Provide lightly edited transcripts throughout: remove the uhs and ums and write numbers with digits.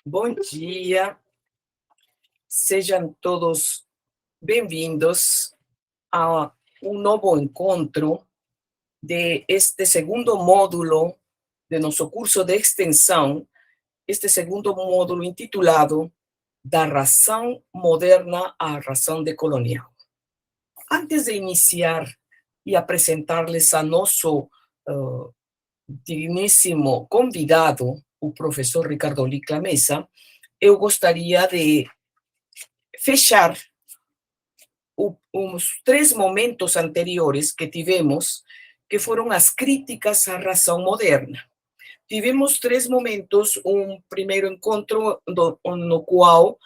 Bom dia, sejam todos bem-vindos a um novo encontro de este segundo módulo de nosso curso de extensão, este segundo módulo intitulado Da Razão Moderna à Razão Decolonial. Antes de iniciar e apresentar-lhes a nosso digníssimo convidado, o professor Ricardo Licla Mesa, eu gostaria de fechar os três momentos anteriores que tivemos, que foram as críticas à razão moderna. Tivemos três momentos, um primeiro encontro no qual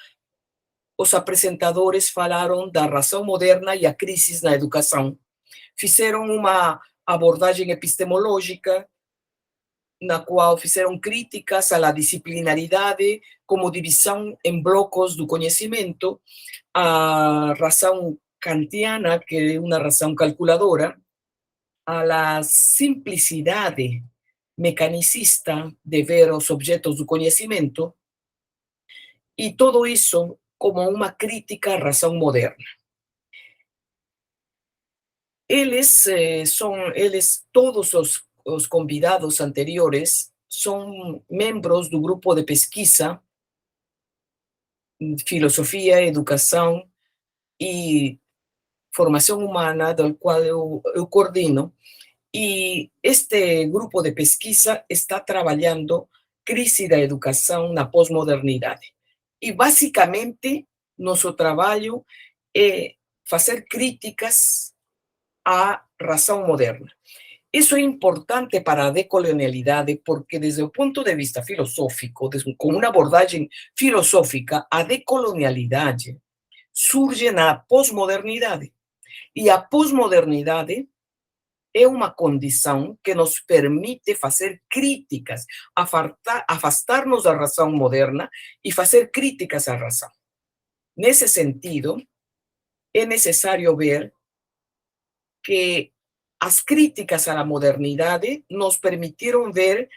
os apresentadores falaram da razão moderna e a crise na educação. Fizeram uma abordagem epistemológica, na qual fizeram críticas à disciplinaridade como divisão em blocos do conhecimento, a razão kantiana, que é uma razão calculadora, a la simplicidade mecanicista de ver os objetos do conhecimento, e todo isso como uma crítica à razão moderna. Todos os convidados anteriores são membros do grupo de pesquisa Filosofia, Educação e Formação Humana, do qual eu coordeno, e este grupo de pesquisa está trabalhando crise da educação na pós-modernidade. E, basicamente, nosso trabalho é fazer críticas à razão moderna. Isso é importante para a decolonialidade porque, desde o ponto de vista filosófico, com uma abordagem filosófica, a decolonialidade surge na pós-modernidade. E a pós-modernidade é uma condição que nos permite fazer críticas, afastar-nos da razão moderna e fazer críticas à razão. Nesse sentido, é necessário ver que as críticas à modernidade nos permitiram ver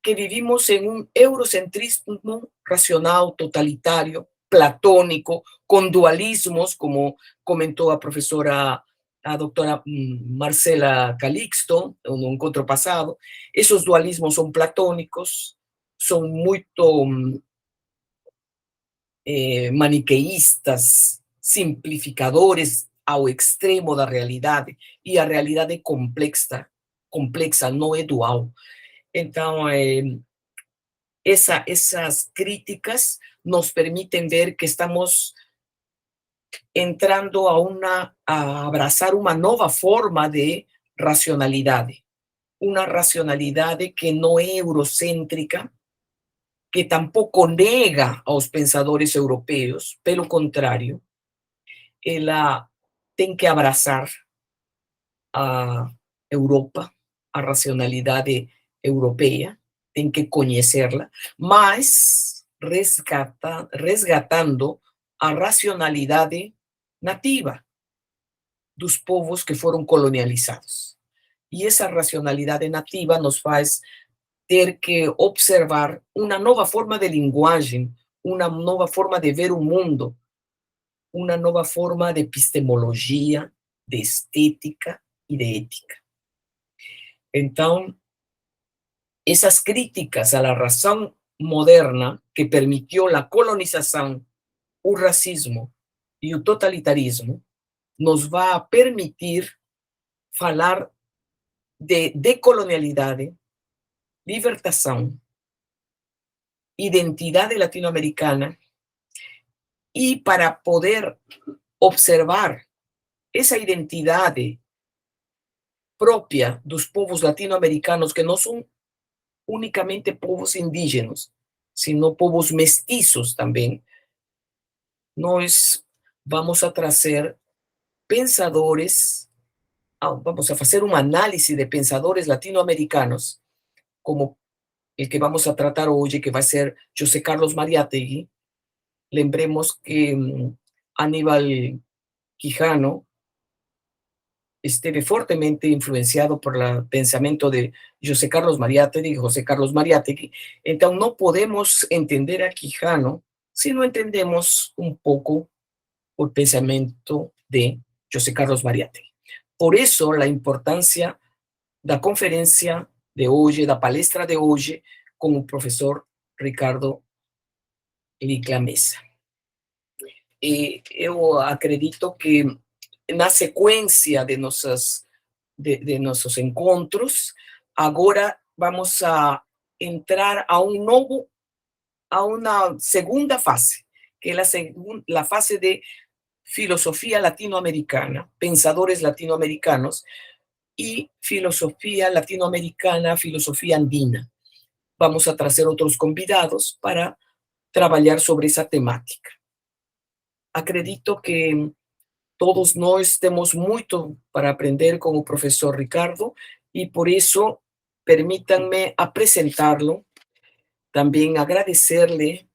que vivimos em um eurocentrismo racional, totalitário, platônico, com dualismos, como comentou a professora, a doutora Marcela Calixto, no encontro passado. Esses dualismos são platônicos, são muito maniqueístas, simplificadores ao extremo da realidade, e a realidade é complexa, não é dual. Então, essas críticas nos permitem ver que estamos entrando a abraçar uma nova forma de racionalidade, uma racionalidade que não é eurocêntrica, que tampouco nega aos pensadores europeus, pelo contrário, ela tem que abraçar a Europa, a racionalidade europeia, tem que conhecerla, mas resgatando a racionalidade nativa dos povos que foram colonializados. E essa racionalidade nativa nos faz ter que observar uma nova forma de linguagem, uma nova forma de ver o mundo, uma nova forma de epistemologia, de estética e de ética. Então, essas críticas à razão moderna que permitiu a colonização, o racismo e o totalitarismo, nos vai permitir falar de decolonialidade, libertação, identidade latino-americana, e para poder observar essa identidade própria dos povos latino-americanos, que não são unicamente povos indígenas, sino povos mestiços também, nós vamos a trazer pensadores, vamos a fazer uma análise de pensadores latino-americanos, como el que vamos a tratar hoje, que vai ser José Carlos Mariátegui. Lembremos que Aníbal Quijano esteve fortemente influenciado por el pensamento de José Carlos Mariátegui, José Carlos Mariátegui. Então, não podemos entender a Quijano se não entendemos um pouco o pensamento de José Carlos Mariátegui. Por isso, a importância da conferência de hoje, da palestra de hoje, com o professor Ricardo Licla Mesa. E eu acredito que, na sequência de nossos encontros, agora vamos a entrar a uma segunda fase, que é a fase de filosofía latinoamericana, pensadores latinoamericanos y filosofía latinoamericana, filosofía andina. Vamos a trazer outros convidados para trabalhar sobre essa temática. Acredito que todos nós temos muito para aprender com o professor Ricardo e por isso permítanme apresentá-lo, também agradecer-lhe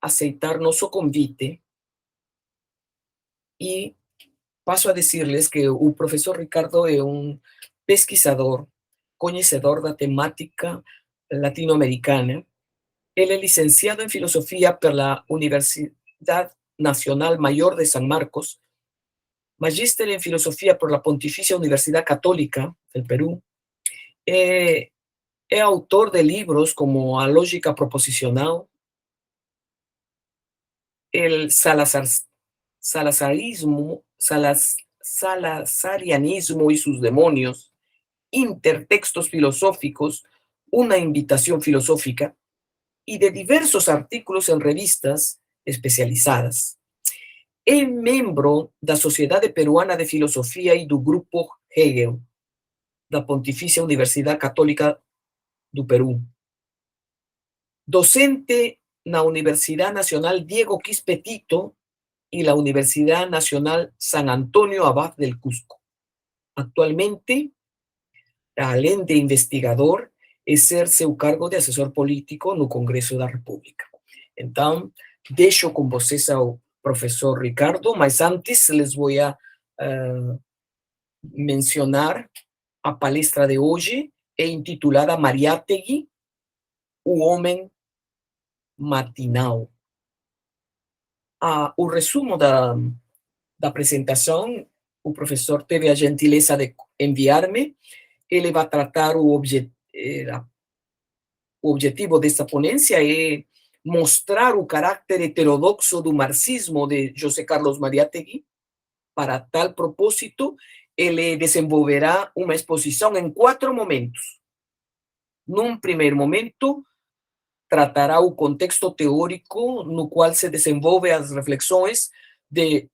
aceitar nosso convite e paso a decirles que el profesor Ricardo es un pesquisador, conocedor de la temática latinoamericana. Él es licenciado en filosofía por la Universidad Nacional Mayor de San Marcos, magíster en filosofía por la Pontificia Universidad Católica del Perú. Es autor de libros como A Lógica Proposicional, el salazarianismo y sus demonios, intertextos filosóficos, una invitación filosófica, y de diversos artículos en revistas especializadas. Es miembro da Sociedade Peruana de Filosofía y do Grupo Hegel, da Pontificia Universidad Católica do Perú. Docente na Universidad Nacional Diego Quispetito y la Universidad Nacional San Antonio Abad del Cusco. Actualmente, além de investigador, exerce o cargo de assessor político no Congresso da República. Então, deixo com vocês ao professor Ricardo, mas antes les vou a mencionar a palestra de hoje, é intitulada Mariátegui, o Homem Matinal. O resumo da apresentação, o professor teve a gentileza de enviar-me. Ele vai tratar o objetivo desta ponência é mostrar o caráter heterodoxo do marxismo de José Carlos Mariátegui. Para tal propósito, ele desenvolverá uma exposição em 4 momentos. Num primeiro momento, tratará o contexto teórico no qual se desenvolvem as reflexões de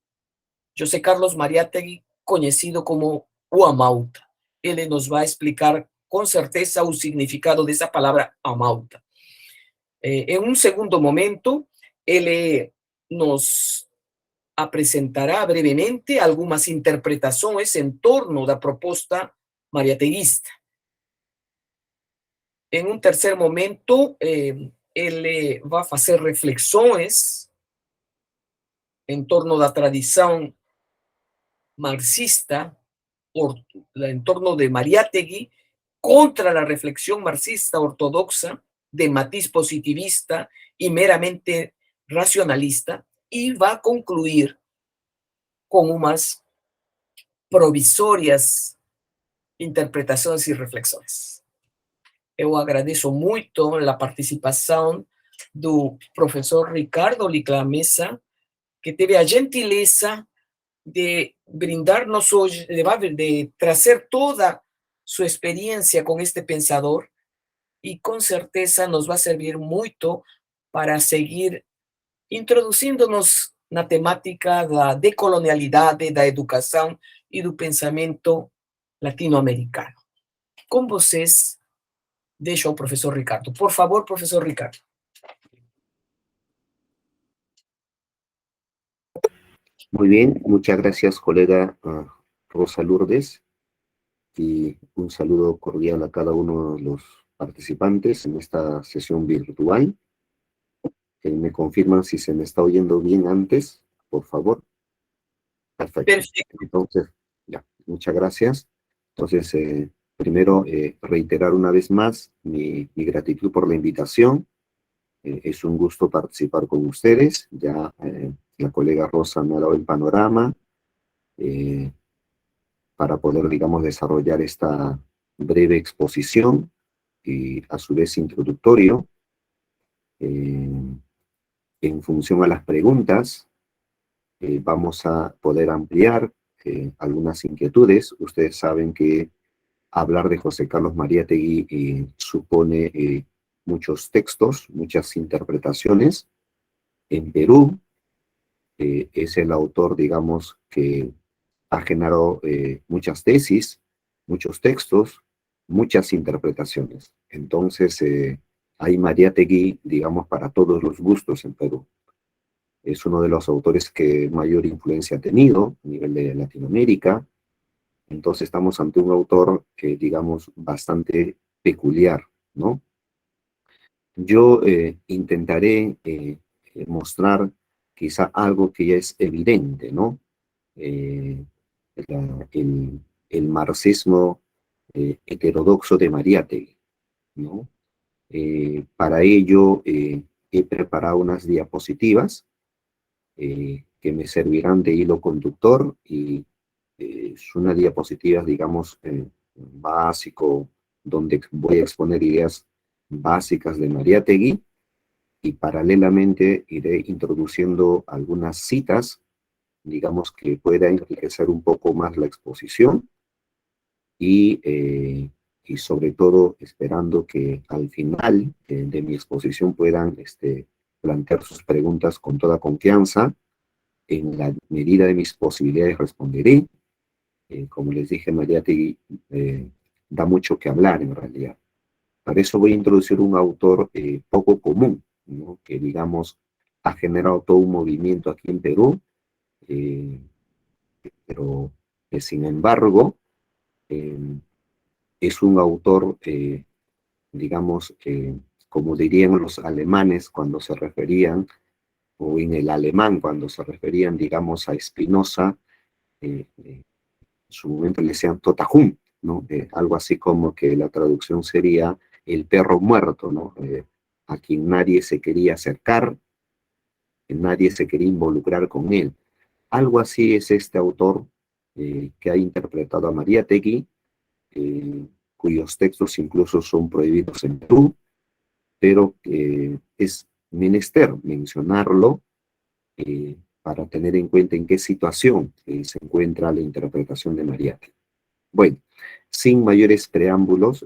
José Carlos Mariátegui, conhecido como o Amauta. Ele nos vai explicar com certeza o significado dessa palavra Amauta. Em um segundo momento, ele nos apresentará brevemente algumas interpretações em torno da proposta mariateguista. Em um terceiro momento, ele vai fazer reflexões em torno da tradição marxista, en torno de Mariátegui, contra la reflexión marxista ortodoxa de matiz positivista y meramente racionalista, y va a concluir con unas provisorias interpretações e reflexões. Eu agradeço muito a participação do professor Ricardo Licla Mesa, que teve a gentileza de brindarnos hoy, de trazer toda su experiencia con este pensador y con certeza nos va a servir mucho para seguir introduciéndonos na temática da decolonialidade, da educação e do pensamento latino-americano. Com vocês, deixo ao professor Ricardo. Por favor, professor Ricardo. Muy bien, muchas gracias, colega Rosa Lourdes, y un saludo cordial a cada uno de los participantes en esta sesión virtual. ¿Me confirman si se me está oyendo bien antes, por favor? Perfecto. Perfecto. Entonces, ya, muchas gracias. Entonces, primero, reiterar una vez más mi gratitud por la invitación. Es un gusto participar con ustedes. Ya la colega Rosa me ha dado el panorama eh, para poder, digamos, desarrollar esta breve exposición y a su vez introductorio. En función a las preguntas, vamos a poder ampliar algunas inquietudes. Ustedes saben que hablar de José Carlos Mariátegui supone muchos textos, muchas interpretaciones. En Perú es el autor, digamos, que ha generado muchas tesis, muchos textos, muchas interpretaciones. Entonces, hay Mariátegui, digamos, para todos los gustos en Perú. Es uno de los autores que mayor influencia ha tenido a nivel de Latinoamérica. Entonces estamos ante un autor que, digamos, bastante peculiar, ¿no? Yo intentaré mostrar quizá algo que ya es evidente, ¿no? Eh, el marxismo heterodoxo de Mariátegui, ¿no? Para ello he preparado unas diapositivas que me servirán de hilo conductor y es una diapositiva, digamos, básico, donde voy a exponer ideas básicas de Mariátegui y paralelamente iré introduciendo algunas citas, digamos, que pueda enriquecer un poco más la exposición y sobre todo esperando que al final de mi exposición puedan plantear sus preguntas con toda confianza. En la medida de mis posibilidades responderé. Como les dije, Mariátegui da mucho que hablar en realidad. Para eso voy a introducir un autor poco común, ¿no? Que digamos ha generado todo un movimiento aquí en Perú, eh, pero que sin embargo eh, es un autor, digamos, como dirían los alemanes cuando se referían, o en el alemán cuando se referían, digamos, a Spinoza, en su momento le decían Totahum, ¿no? Algo así como que la traducción sería el perro muerto, ¿no? A quien nadie se quería acercar, que nadie se quería involucrar con él. Algo así es este autor que ha interpretado a Mariátegui, cuyos textos incluso son prohibidos en Perú, pero es menester mencionarlo para tener en cuenta en qué situación se encuentra la interpretación de Mariátegui. Bueno, sin mayores preámbulos,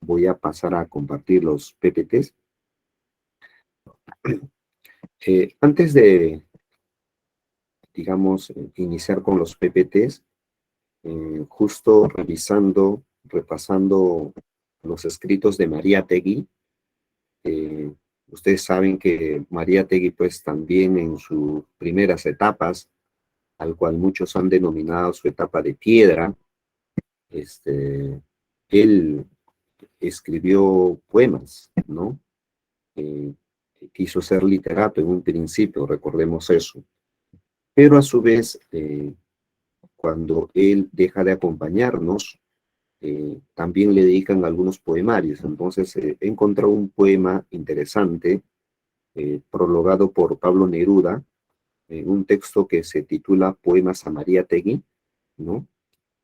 voy a pasar a compartir los PPTs. Antes de, digamos, iniciar con los PPTs, justo revisando, repasando los escritos de Mariátegui, ustedes saben que Mariátegui, pues también en sus primeras etapas, al cual muchos han denominado su etapa de piedra, él escribió poemas, ¿no? Eh, quiso ser literato en un principio, recordemos eso. Pero a su vez, cuando él deja de acompañarnos, también le dedican algunos poemarios. Entonces, he encontrado un poema interesante, prologado por Pablo Neruda, un texto que se titula Poemas a Mariátegui, ¿no?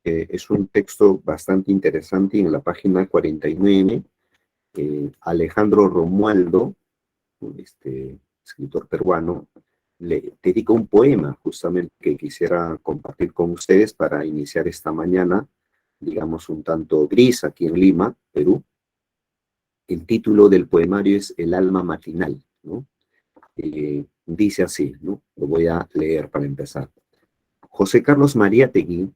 Es un texto bastante interesante y en la página 49, Alejandro Romualdo, escritor peruano, le dedica un poema justamente que quisiera compartir con ustedes para iniciar esta mañana, digamos un tanto gris aquí en Lima, Perú. El título del poemario es El alma matinal, ¿no? Dice así, ¿no? Lo voy a leer para empezar. José Carlos Mariátegui,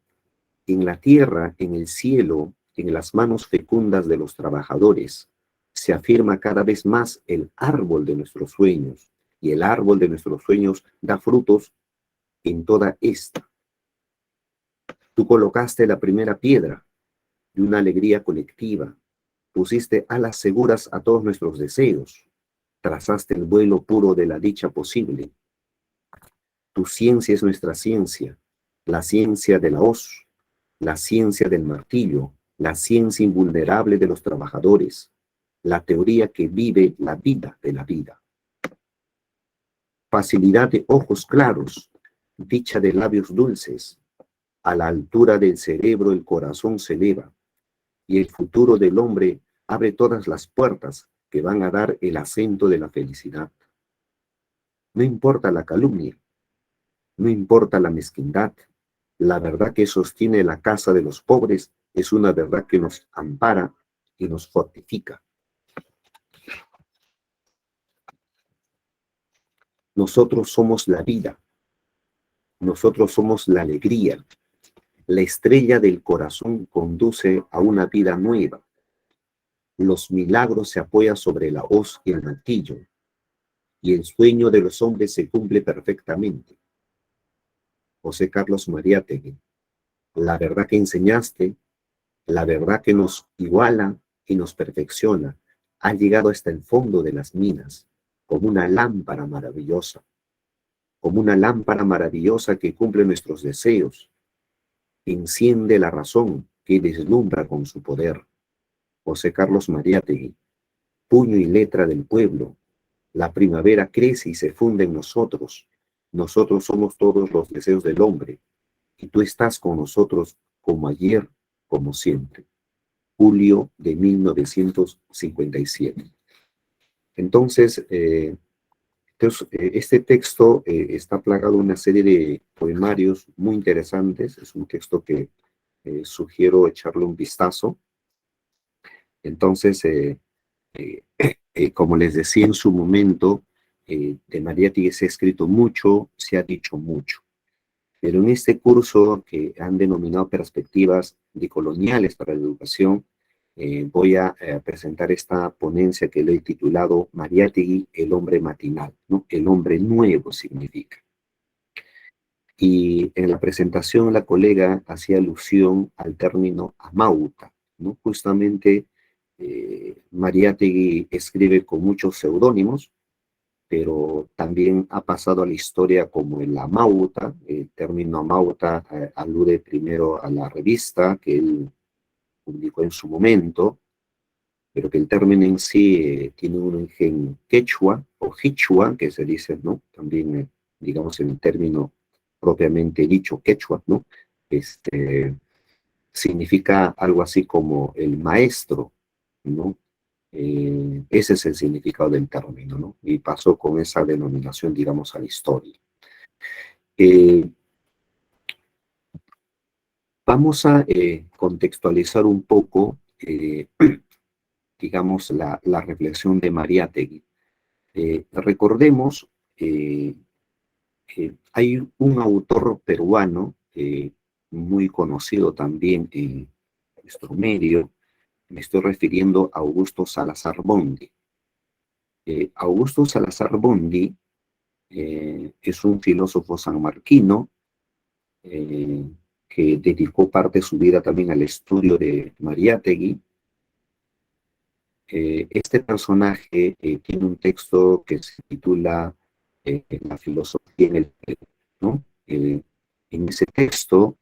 en la tierra, en el cielo, en las manos fecundas de los trabajadores, se afirma cada vez más el árbol de nuestros sueños, y el árbol de nuestros sueños da frutos en toda esta. Tú colocaste la primera piedra de una alegría colectiva, pusiste alas seguras a todos nuestros deseos, trazaste el vuelo puro de la dicha posible. Tu ciencia es nuestra ciencia, la ciencia de la hoz. la ciencia del martillo, la ciencia invulnerable de los trabajadores, la teoría que vive la vida de la vida. Facilidad de ojos claros, dicha de labios dulces, a la altura del cerebro el corazón se eleva, y el futuro del hombre abre todas las puertas que van a dar el acento de la felicidad. No importa la calumnia, no importa la mezquindad, la verdad que sostiene la casa de los pobres es una verdad que nos ampara y nos fortifica. Nosotros somos la vida, nosotros somos la alegría. La estrella del corazón conduce a una vida nueva. Los milagros se apoyan sobre la hoz y el martillo, y el sueño de los hombres se cumple perfectamente. José Carlos Mariátegui, la verdad que enseñaste, la verdad que nos iguala y nos perfecciona, ha llegado hasta el fondo de las minas, como una lámpara maravillosa que cumple nuestros deseos, enciende la razón que deslumbra con su poder. José Carlos Mariátegui, puño y letra del pueblo, la primavera crece y se funde en nosotros. Nosotros somos todos los deseos del hombre, y tú estás con nosotros como ayer, como siempre. Julio de 1957. Entonces, este texto está plagado de una serie de poemarios muy interesantes. Es un texto que sugiero echarle un vistazo. Entonces, como les decía en su momento, de Mariátegui se ha escrito mucho, se ha dicho mucho. Pero en este curso que han denominado Perspectivas decoloniales para la educación, voy a presentar esta ponencia que le he titulado Mariátegui, el hombre matinal, ¿no? El hombre nuevo significa. Y en la presentación la colega hacía alusión al término amauta, ¿no? Justamente Mariátegui escribe con muchos seudónimos, pero también ha pasado a la historia como el amauta. El término amauta alude primero a la revista que él publicó en su momento, pero que el término en sí tiene un origen quechua o quichua, que se dice, ¿no? También, digamos, en el término propiamente dicho quechua, ¿no? Significa algo así como el maestro, ¿no? Ese es el significado del término, ¿no? Y pasó con esa denominación, digamos, a la historia. Vamos a contextualizar un poco, digamos, la reflexión de Mariátegui. Recordemos, hay un autor peruano muy conocido también en nuestro medio. Me estoy refiriendo a Augusto Salazar Bondy. Augusto Salazar Bondy es un filósofo sanmarquino que dedicó parte de su vida también al estudio de Mariátegui. Este personaje tiene un texto que se titula La filosofía en el Perú, ¿no? En ese texto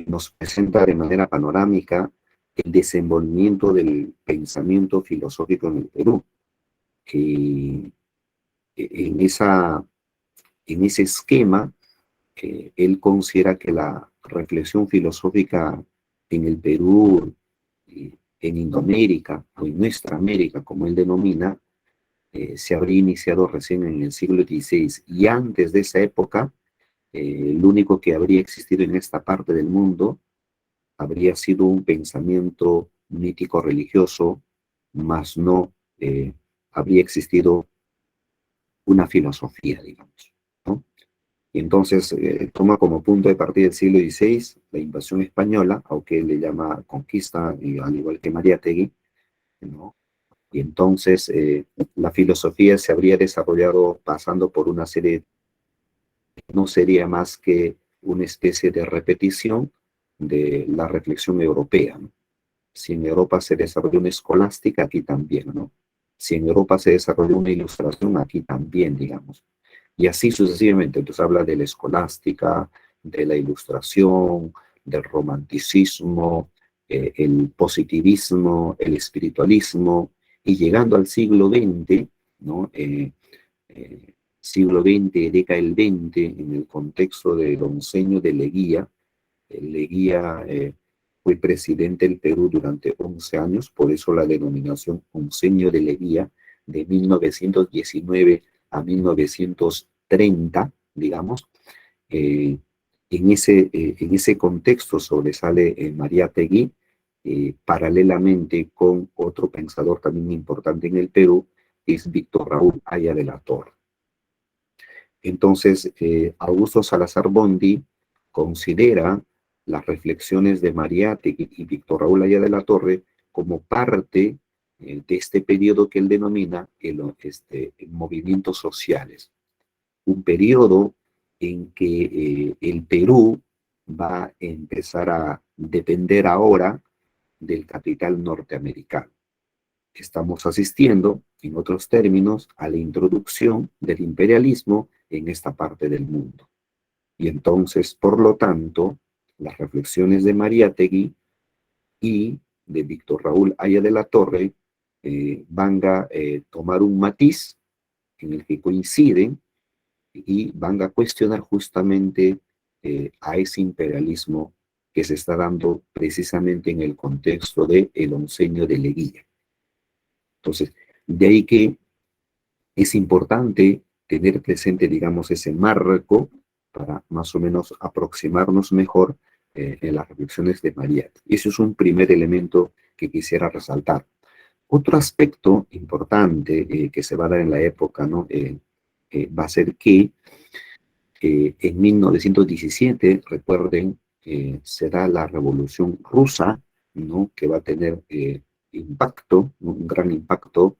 nos presenta de manera panorámica el desenvolvimiento del pensamiento filosófico en el Perú. Que en ese esquema, él considera que la reflexión filosófica en el Perú, en Indoamérica o en nuestra América, como él denomina, se habría iniciado recién en el siglo XVI, y antes de esa época, lo único que habría existido en esta parte del mundo habría sido un pensamiento mítico religioso, más no habría existido una filosofía, digamos, ¿no? Y entonces toma como punto de partida el siglo XVI, la invasión española, aunque él le llama conquista, al igual que Mariátegui, ¿no? Y entonces la filosofía se habría desarrollado pasando por una serie, no sería más que una especie de repetición de la reflexión europea, ¿no? Si en Europa se desarrolló una escolástica, aquí también, ¿no? Si en Europa se desarrolló una ilustración, aquí también, digamos. Y así sucesivamente. Entonces habla de la escolástica, de la ilustración, del romanticismo, el positivismo, el espiritualismo, y llegando al siglo XX, ¿no? Siglo XX, década del 20, en el contexto de Don Onceño de Leguía. Leguía fue presidente del Perú durante 11 años, por eso la denominación Onceño de Leguía, de 1919 a 1930, digamos. En ese contexto sobresale Mariátegui, paralelamente con otro pensador también importante en el Perú, que es Víctor Raúl Haya de la Torre. Entonces, Augusto Salazar Bondy considera las reflexiones de Mariátegui y Víctor Raúl Haya de la Torre como parte de este periodo que él denomina movimientos sociales. Un periodo en que el Perú va a empezar a depender ahora del capital norteamericano. Estamos asistiendo, en otros términos, a la introducción del imperialismo en esta parte del mundo. Y entonces, por lo tanto, las reflexiones de Mariátegui y de Víctor Raúl Haya de la Torre van a tomar un matiz en el que coinciden y van a cuestionar justamente a ese imperialismo que se está dando precisamente en el contexto del Onceño de Leguía. Entonces, de ahí que es importante tener presente, digamos, ese marco para más o menos aproximarnos mejor en las reflexiones de Mariátegui. Ese es un primer elemento que quisiera resaltar. Otro aspecto importante que se va a dar en la época, ¿no? Va a ser que en 1917, recuerden, se da la Revolución Rusa, ¿no? Que va a tener impacto, ¿no? Un gran impacto,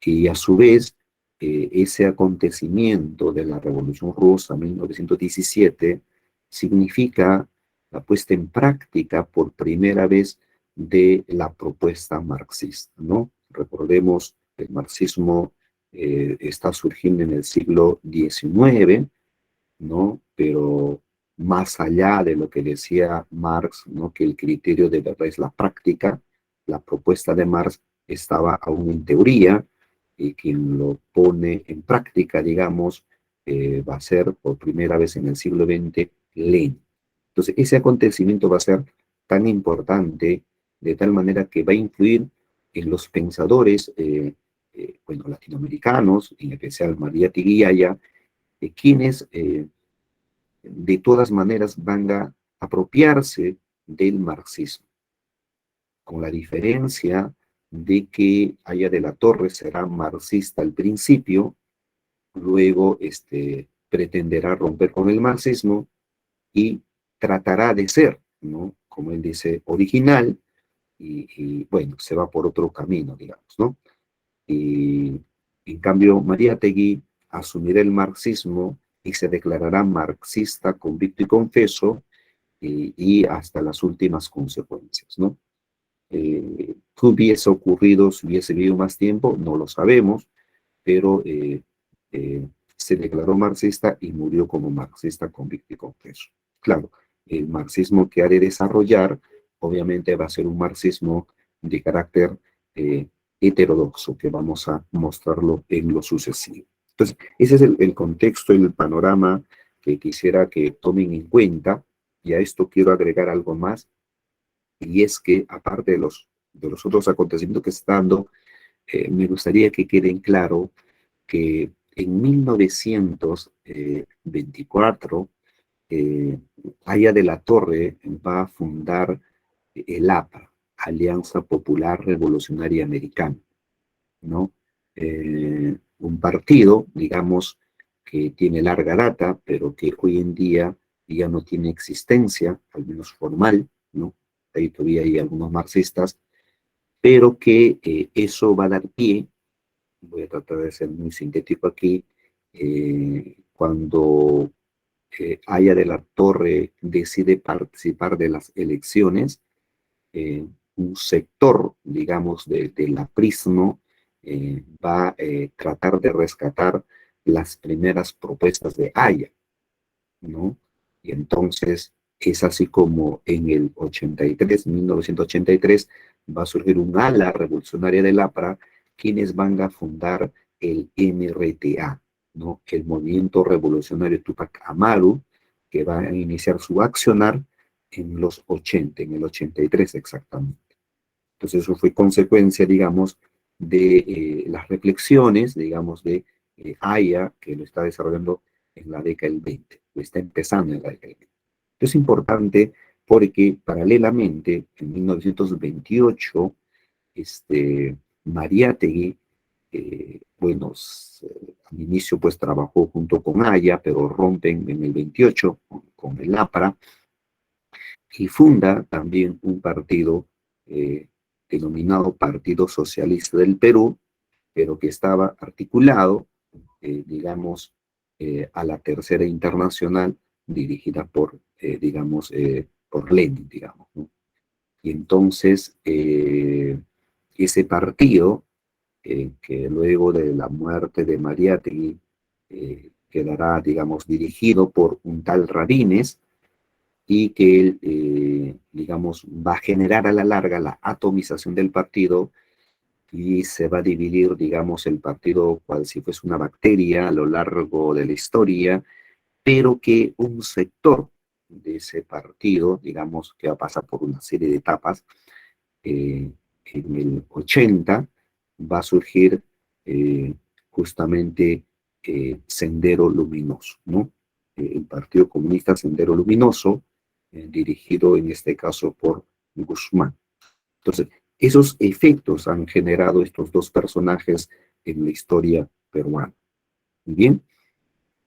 y a su vez ese acontecimiento de la Revolución Rusa 1917 significa la puesta en práctica por primera vez de la propuesta marxista, ¿no? Recordemos, el marxismo está surgiendo en el siglo XIX, ¿no? Pero más allá de lo que decía Marx, ¿no? Que el criterio de verdad es la práctica, la propuesta de Marx estaba aún en teoría, y quien lo pone en práctica, digamos, va a ser por primera vez en el siglo XX Lenin. Entonces, ese acontecimiento va a ser tan importante, de tal manera que va a influir en los pensadores, bueno, latinoamericanos, en especial Mariátegui y Haya, quienes de todas maneras van a apropiarse del marxismo, con la diferencia de que Haya de la Torre será marxista al principio, luego pretenderá romper con el marxismo y tratará de ser, ¿no? Como él dice, original, y bueno, se va por otro camino, digamos, ¿no? Y en cambio, Mariátegui asumirá el marxismo y se declarará marxista convicto y confeso, y hasta las últimas consecuencias, ¿no? ¿Qué hubiese ocurrido si hubiese vivido más tiempo? No lo sabemos, pero se declaró marxista y murió como marxista convicto y confeso. Claro, el marxismo que ha de desarrollar, obviamente va a ser un marxismo de carácter heterodoxo, que vamos a mostrarlo en lo sucesivo. Entonces, ese es el contexto y el panorama que quisiera que tomen en cuenta, y a esto quiero agregar algo más, y es que aparte de los otros acontecimientos que se están dando, me gustaría que queden claro que en 1924, Haya de la Torre va a fundar el APA, Alianza Popular Revolucionaria Americana, ¿no? Un partido, digamos, que tiene larga data, pero que hoy en día ya no tiene existencia, al menos formal, ¿no? Ahí todavía hay algunos marxistas, pero que eso va a dar pie, voy a tratar de ser muy sintético aquí, cuando Haya de la Torre decide participar de las elecciones, un sector, digamos, del aprismo va a tratar de rescatar las primeras propuestas de Haya, ¿no? Y entonces Es así como en el 83, 1983, va a surgir un ala revolucionaria del APRA, quienes van a fundar el MRTA, ¿no? El Movimiento Revolucionario Tupac Amaru, que va a iniciar su accionar en los 80, en el 83 exactamente. Entonces eso fue consecuencia, digamos, de las reflexiones, digamos, de Aya, que lo está desarrollando en la década del 20, lo está empezando en la década del 20. Esto es importante porque paralelamente, en 1928, Mariátegui, bueno, al inicio pues trabajó junto con Aya, pero rompen en el 28 con el APRA, y funda también un partido denominado Partido Socialista del Perú, pero que estaba articulado, digamos, a la Tercera Internacional, dirigida por, por Lenin, digamos, ¿no? Y entonces, ese partido, que luego de la muerte de Mariátegui, quedará, digamos, dirigido por un tal Rabines, y que él, digamos, va a generar a la larga la atomización del partido y se va a dividir, digamos, el partido cual si fuese una bacteria a lo largo de la historia, pero que un sector de ese partido, digamos, que va a pasar por una serie de etapas, en el 80 va a surgir justamente Sendero Luminoso, ¿no? El Partido Comunista Sendero Luminoso, dirigido en este caso por Guzmán. Entonces, esos efectos han generado estos dos personajes en la historia peruana. Muy bien,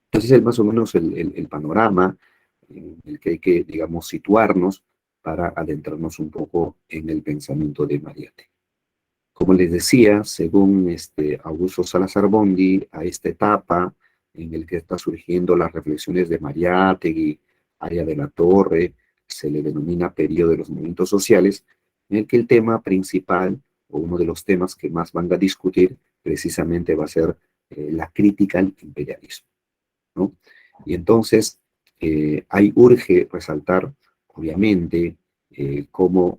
entonces es más o menos el panorama en el que hay que, digamos, situarnos para adentrarnos un poco en el pensamiento de Mariátegui. Como les decía, según Augusto Salazar Bondi, a esta etapa en el que está surgiendo las reflexiones de Mariátegui, Aya de la Torre, se le denomina periodo de los movimientos sociales, en el que el tema principal, o uno de los temas que más van a discutir, precisamente va a ser la crítica al imperialismo, ¿no? Y entonces, ahí urge resaltar, obviamente, cómo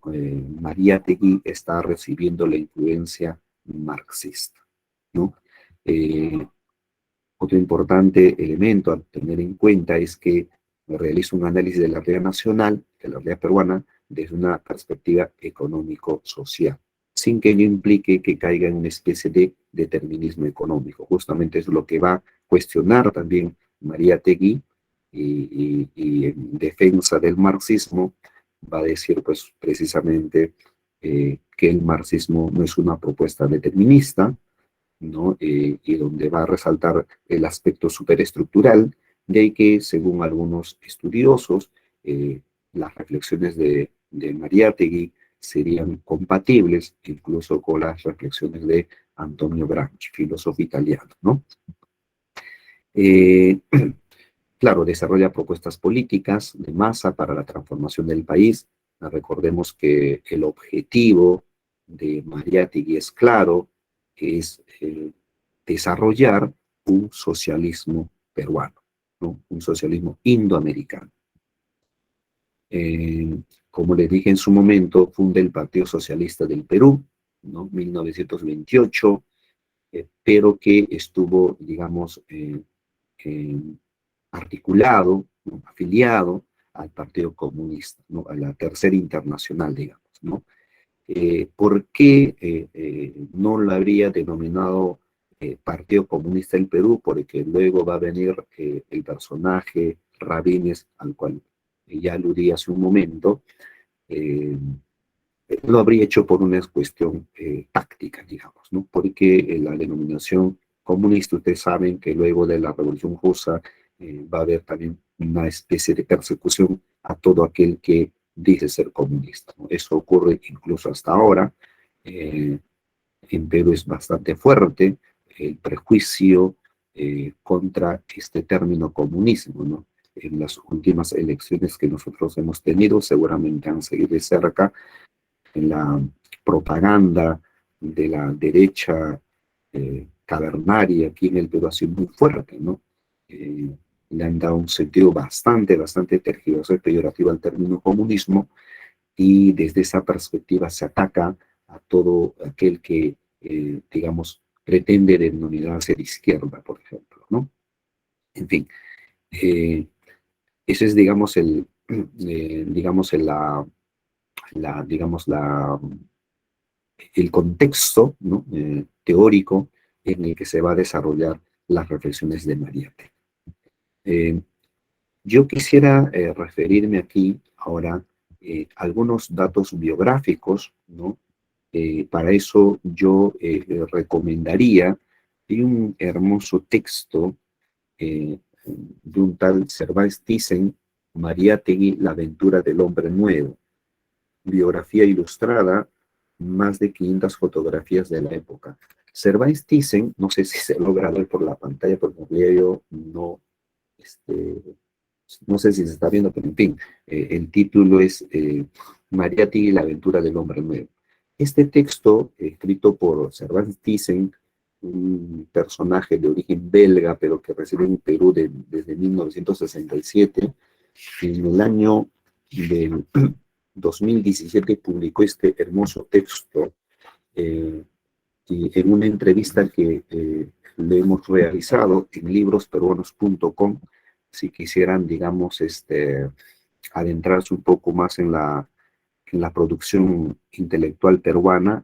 Mariátegui está recibiendo la influencia marxista, ¿no? Eh, Otro importante elemento a tener en cuenta es que realiza un análisis de la realidad nacional, de la realidad peruana, desde una perspectiva económico-social, sin que ello implique que caiga en una especie de determinismo económico. Justamente es lo que va a cuestionar también Mariátegui, y en defensa del marxismo va a decir pues precisamente que el marxismo no es una propuesta determinista, ¿no? Y donde va a resaltar el aspecto superestructural, de que, según algunos estudiosos, las reflexiones de Mariátegui serían compatibles incluso con las reflexiones de Antonio Gramsci, filósofo italiano, ¿no? Eh, claro, desarrolla propuestas políticas de masa para la transformación del país. Recordemos que el objetivo de Mariátegui es claro, que es desarrollar un socialismo peruano, ¿no? Un socialismo indoamericano. Como les dije en su momento, funda el Partido Socialista del Perú, ¿no? 1928, pero que estuvo, digamos, articulado, ¿no? Afiliado al Partido Comunista, ¿no? A la Tercera Internacional, digamos, ¿no? ¿Por qué no lo habría denominado Partido Comunista del Perú? Porque luego va a venir el personaje Rabines, al cual ya aludí hace un momento, eh, lo habría hecho por una cuestión táctica, digamos, ¿no? Porque la denominación comunista, ustedes saben que luego de la Revolución Rusa va a haber también una especie de persecución a todo aquel que dice ser comunista, ¿no? Eso ocurre incluso hasta ahora. Eh, en Perú es bastante fuerte el prejuicio contra este término comunismo, ¿no? En las últimas elecciones que nosotros hemos tenido, seguramente han seguido de cerca en la propaganda de la derecha cavernaria aquí en el Perú ha sido muy fuerte, ¿no? le han dado un sentido bastante tergiversado y peyorativo al término comunismo, y desde esa perspectiva se ataca a todo aquel que, digamos, pretende denominarse de izquierda, por ejemplo, ¿no? En fin, eh, ese es, digamos, digamos, digamos, el contexto, ¿no? Teórico en el que se va a desarrollar las reflexiones de Mariátegui. Yo quisiera referirme aquí ahora a algunos datos biográficos, ¿no? Para eso yo recomendaría, hay un hermoso texto de un tal Servais Thyssen, Mariátegui, La aventura del hombre nuevo, biografía ilustrada, más de 500 fotografías de la época. Servais Thyssen, no sé si se logra ver por la pantalla, porque yo no, este, no sé si se está viendo, pero en fin, el título es Mariátegui, la aventura del hombre nuevo. Este texto, escrito por Servais Thyssen, un personaje de origen belga, pero que reside en Perú desde 1967, en el año del 2017 publicó este hermoso texto, eh, y en una entrevista que le hemos realizado en librosperuanos.com. Si quisieran, digamos, adentrarse un poco más en la producción intelectual peruana,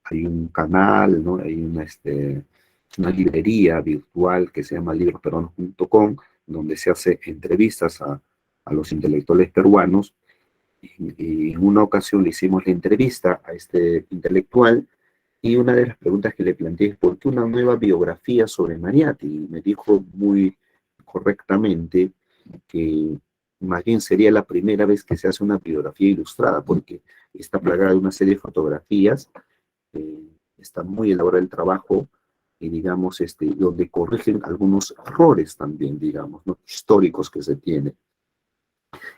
hay un canal, ¿no? Hay una librería virtual que se llama librosperuanos.com, donde se hace entrevistas a los intelectuales peruanos, y en una ocasión le hicimos la entrevista a este intelectual, y una de las preguntas que le planteé es: ¿por qué una nueva biografía sobre Mariátegui? Y me dijo muy correctamente que más bien sería la primera vez que se hace una biografía ilustrada, porque está plagada de una serie de fotografías, eh, está muy elaborado el trabajo, y digamos, donde corrigen algunos errores también, digamos, ¿no? Históricos que se tienen.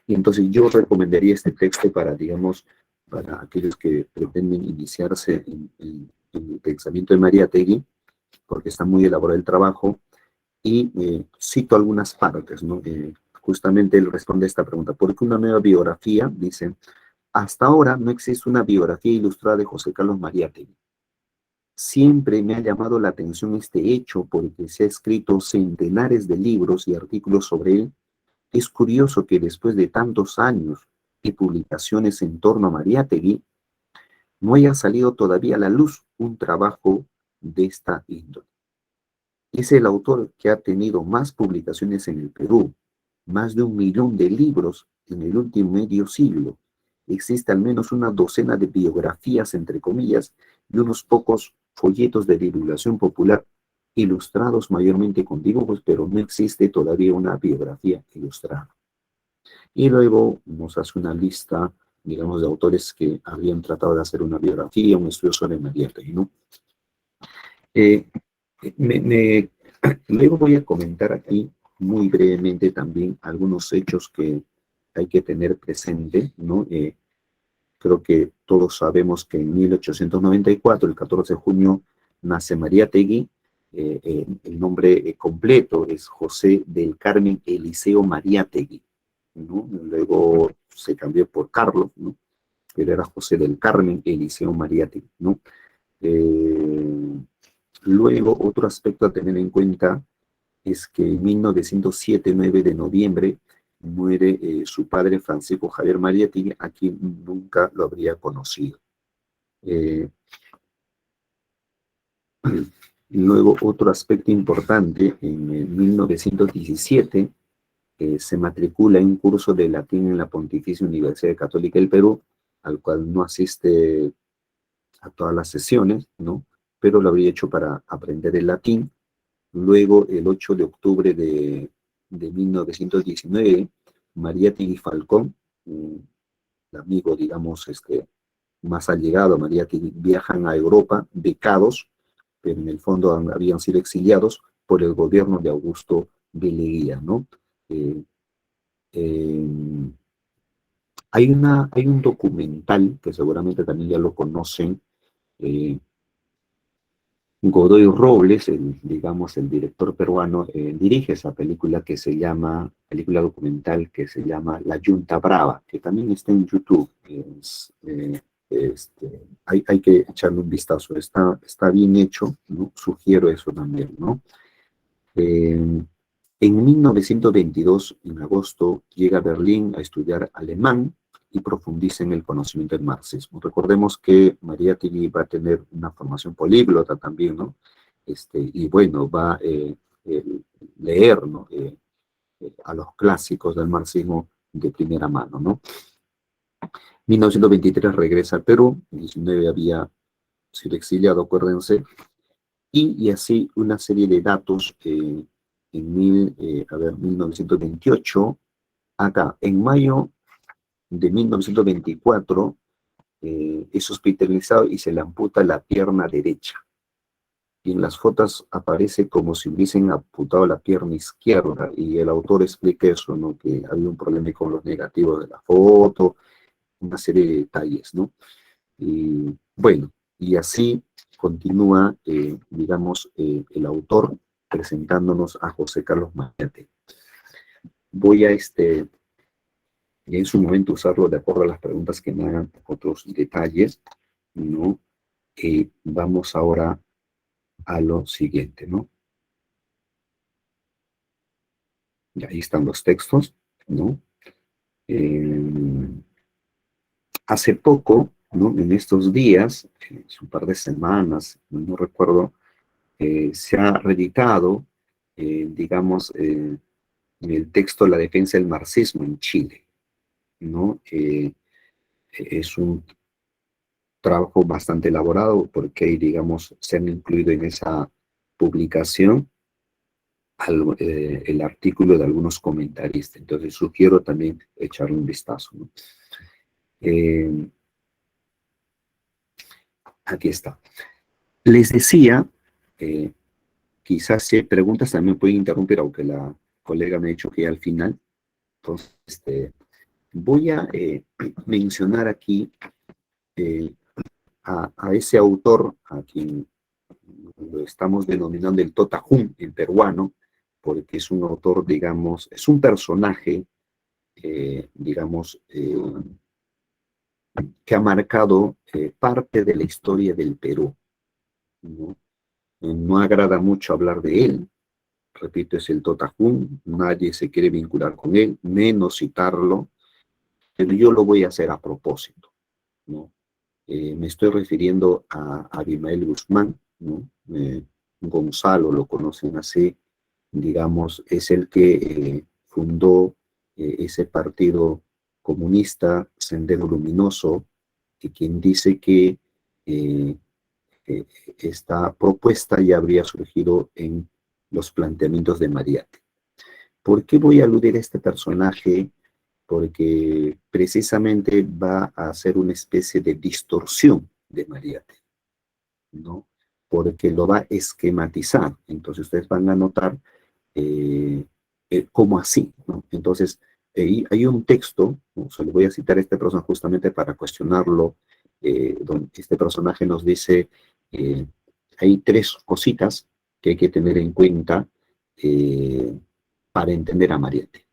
Y entonces yo recomendaría este texto para, digamos, para aquellos que pretenden iniciarse en el pensamiento de Mariátegui, porque está muy elaborado el trabajo, y cito algunas partes, ¿no? Justamente él responde a esta pregunta: ¿por qué una nueva biografía? Dice: hasta ahora no existe una biografía ilustrada de José Carlos Mariátegui. Siempre me ha llamado la atención este hecho porque se ha escrito centenares de libros y artículos sobre él. Es curioso que después de tantos años y publicaciones en torno a Mariátegui, no haya salido todavía a la luz un trabajo de esta índole. Es el autor que ha tenido más publicaciones en el Perú, más de 1 millón de libros en el último medio siglo. Existe al menos una docena de biografías, entre comillas, y unos pocos folletos de divulgación popular, ilustrados mayormente con dibujos, pero no existe todavía una biografía ilustrada. Y luego nos hace una lista, digamos, de autores que habían tratado de hacer una biografía, un estudio sobre Mariátegui, ¿no? Eh, me, me- Luego voy a comentar aquí muy brevemente también algunos hechos que hay que tener presente, ¿no? Creo que todos sabemos que en 1894, el 14 de junio, nace Mariátegui. El nombre completo es José del Carmen Eliseo Mariátegui, ¿no? Luego se cambió por Carlos, ¿no? Él era José del Carmen Eliseo Mariátegui, ¿no? Eh, Luego, otro aspecto a tener en cuenta es que en 1907, 9 de noviembre, muere su padre Francisco Javier Mariátegui, a quien nunca lo habría conocido. Eh, Luego, otro aspecto importante: en 1917 se matricula en un curso de latín en la Pontificia Universidad Católica del Perú, al cual no asiste a todas las sesiones, ¿no? Pero lo habría hecho para aprender el latín. Luego, el 8 de octubre de 1919, Mariátegui y Falcón, un amigo, digamos, más allegado a Mariátegui, viajan a Europa becados, pero en el fondo habían sido exiliados por el gobierno de Augusto de Leguía, ¿no? Eh, eh, hay un documental que seguramente también ya lo conocen, eh, Godoy Robles, digamos, el director peruano, dirige esa película que se llama, película documental que se llama La Yunta Brava, que también está en YouTube. Hay que echarle un vistazo, está bien hecho, ¿no? Sugiero eso también, ¿no? Eh, en 1922, en agosto, llega a Berlín a estudiar alemán y profundiza en el conocimiento del marxismo. Recordemos que Mariátegui va a tener una formación políglota también, ¿no? Y bueno, va a leer, ¿no? A los clásicos del marxismo de primera mano, ¿no? 1923 regresa al Perú, en 19 había sido exiliado, acuérdense, y así una serie de datos en 1928, acá, en mayo de 1924, es hospitalizado y se le amputa la pierna derecha. Y en las fotos aparece como si hubiesen amputado la pierna izquierda, y el autor explica eso, ¿no? Que había un problema con los negativos de la foto, una serie de detalles, ¿no? Y bueno, y así continúa, digamos, el autor presentándonos a José Carlos Mariátegui. Voy a, en su momento, usarlo de acuerdo a las preguntas que me hagan otros detalles, ¿no? Vamos ahora a lo siguiente, ¿no? Y ahí están los textos, ¿no? Eh, Hace poco, ¿no? En estos días, un par de semanas, no recuerdo, se ha reeditado, digamos, el texto La defensa del marxismo en Chile, ¿no? Es un trabajo bastante elaborado porque, digamos, se han incluido en esa publicación el artículo de algunos comentaristas. Entonces, sugiero también echarle un vistazo, ¿no? Eh, Aquí está. Les decía, eh, quizás si hay preguntas también pueden interrumpir, aunque la colega me ha dicho que al final. Entonces, voy a mencionar aquí eh, a ese autor, a quien lo estamos denominando el Totahum, el peruano, porque es un autor, digamos, es un personaje, digamos, que ha marcado parte de la historia del Perú, ¿no? No agrada mucho hablar de él, repito, es el Totahum, nadie se quiere vincular con él, menos citarlo, pero yo lo voy a hacer a propósito, ¿no? Me estoy refiriendo a Abimael Guzmán, ¿no? Gonzalo lo conocen así, digamos, es el que fundó ese partido comunista, Sendero Luminoso, y quien dice que eh, eh, esta propuesta ya habría surgido en los planteamientos de Mariátegui. ¿Por qué voy a aludir a este personaje? Porque precisamente va a hacer una especie de distorsión de Mariátegui, ¿no? Porque lo va a esquematizar. Entonces ustedes van a notar cómo así, ¿no? Entonces, hay un texto, ¿no? Se lo voy a citar a este personaje justamente para cuestionarlo, donde este personaje nos dice, eh, hay tres cositas que hay que tener en cuenta eh, para entender a Mariátegui,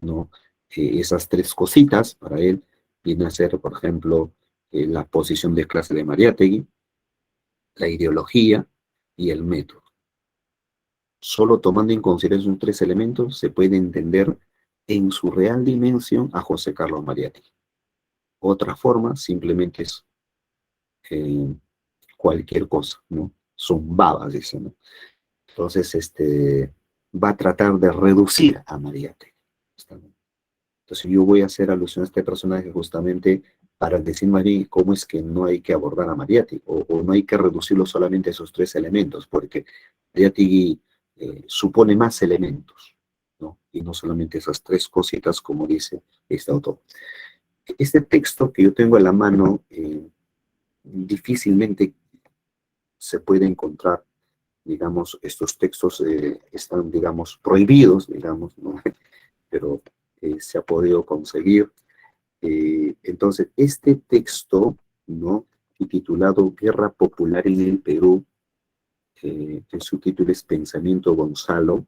¿no? Esas tres cositas para él vienen a ser, por ejemplo, la posición de clase de Mariátegui, la ideología y el método. Solo tomando en consideración tres elementos se puede entender en su real dimensión a José Carlos Mariátegui. Otra forma simplemente es eh, cualquier cosa, ¿no? Son babas, dicen, ¿no? Entonces, va a tratar de reducir a Mariátegui. Entonces yo voy a hacer alusión a este personaje justamente para decir más bien cómo es que no hay que abordar a Mariátegui, o no hay que reducirlo solamente a esos tres elementos, porque Mariátegui supone más elementos, ¿no? Y no solamente esas tres cositas, como dice este autor. Este texto que yo tengo en la mano, difícilmente se puede encontrar, digamos, estos textos están, digamos, prohibidos, digamos, ¿no? Pero se ha podido conseguir. Entonces, este texto, ¿no? y titulado Guerra Popular en el Perú, el subtítulo es Pensamiento Gonzalo,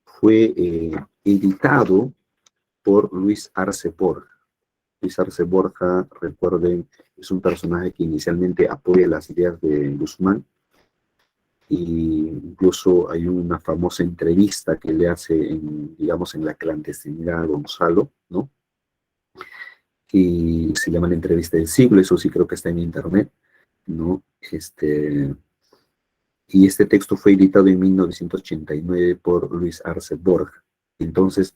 fue editado por Luis Arce Borja. Luis Arce Borja, recuerden, es un personaje que inicialmente apoya las ideas de Guzmán, y incluso hay una famosa entrevista que le hace, digamos, en la clandestinidad a Gonzalo, ¿no? Y se llama La Entrevista del Siglo, eso sí creo que está en internet, ¿no? Y este texto fue editado en 1989 por Luis Arce Borja. Entonces,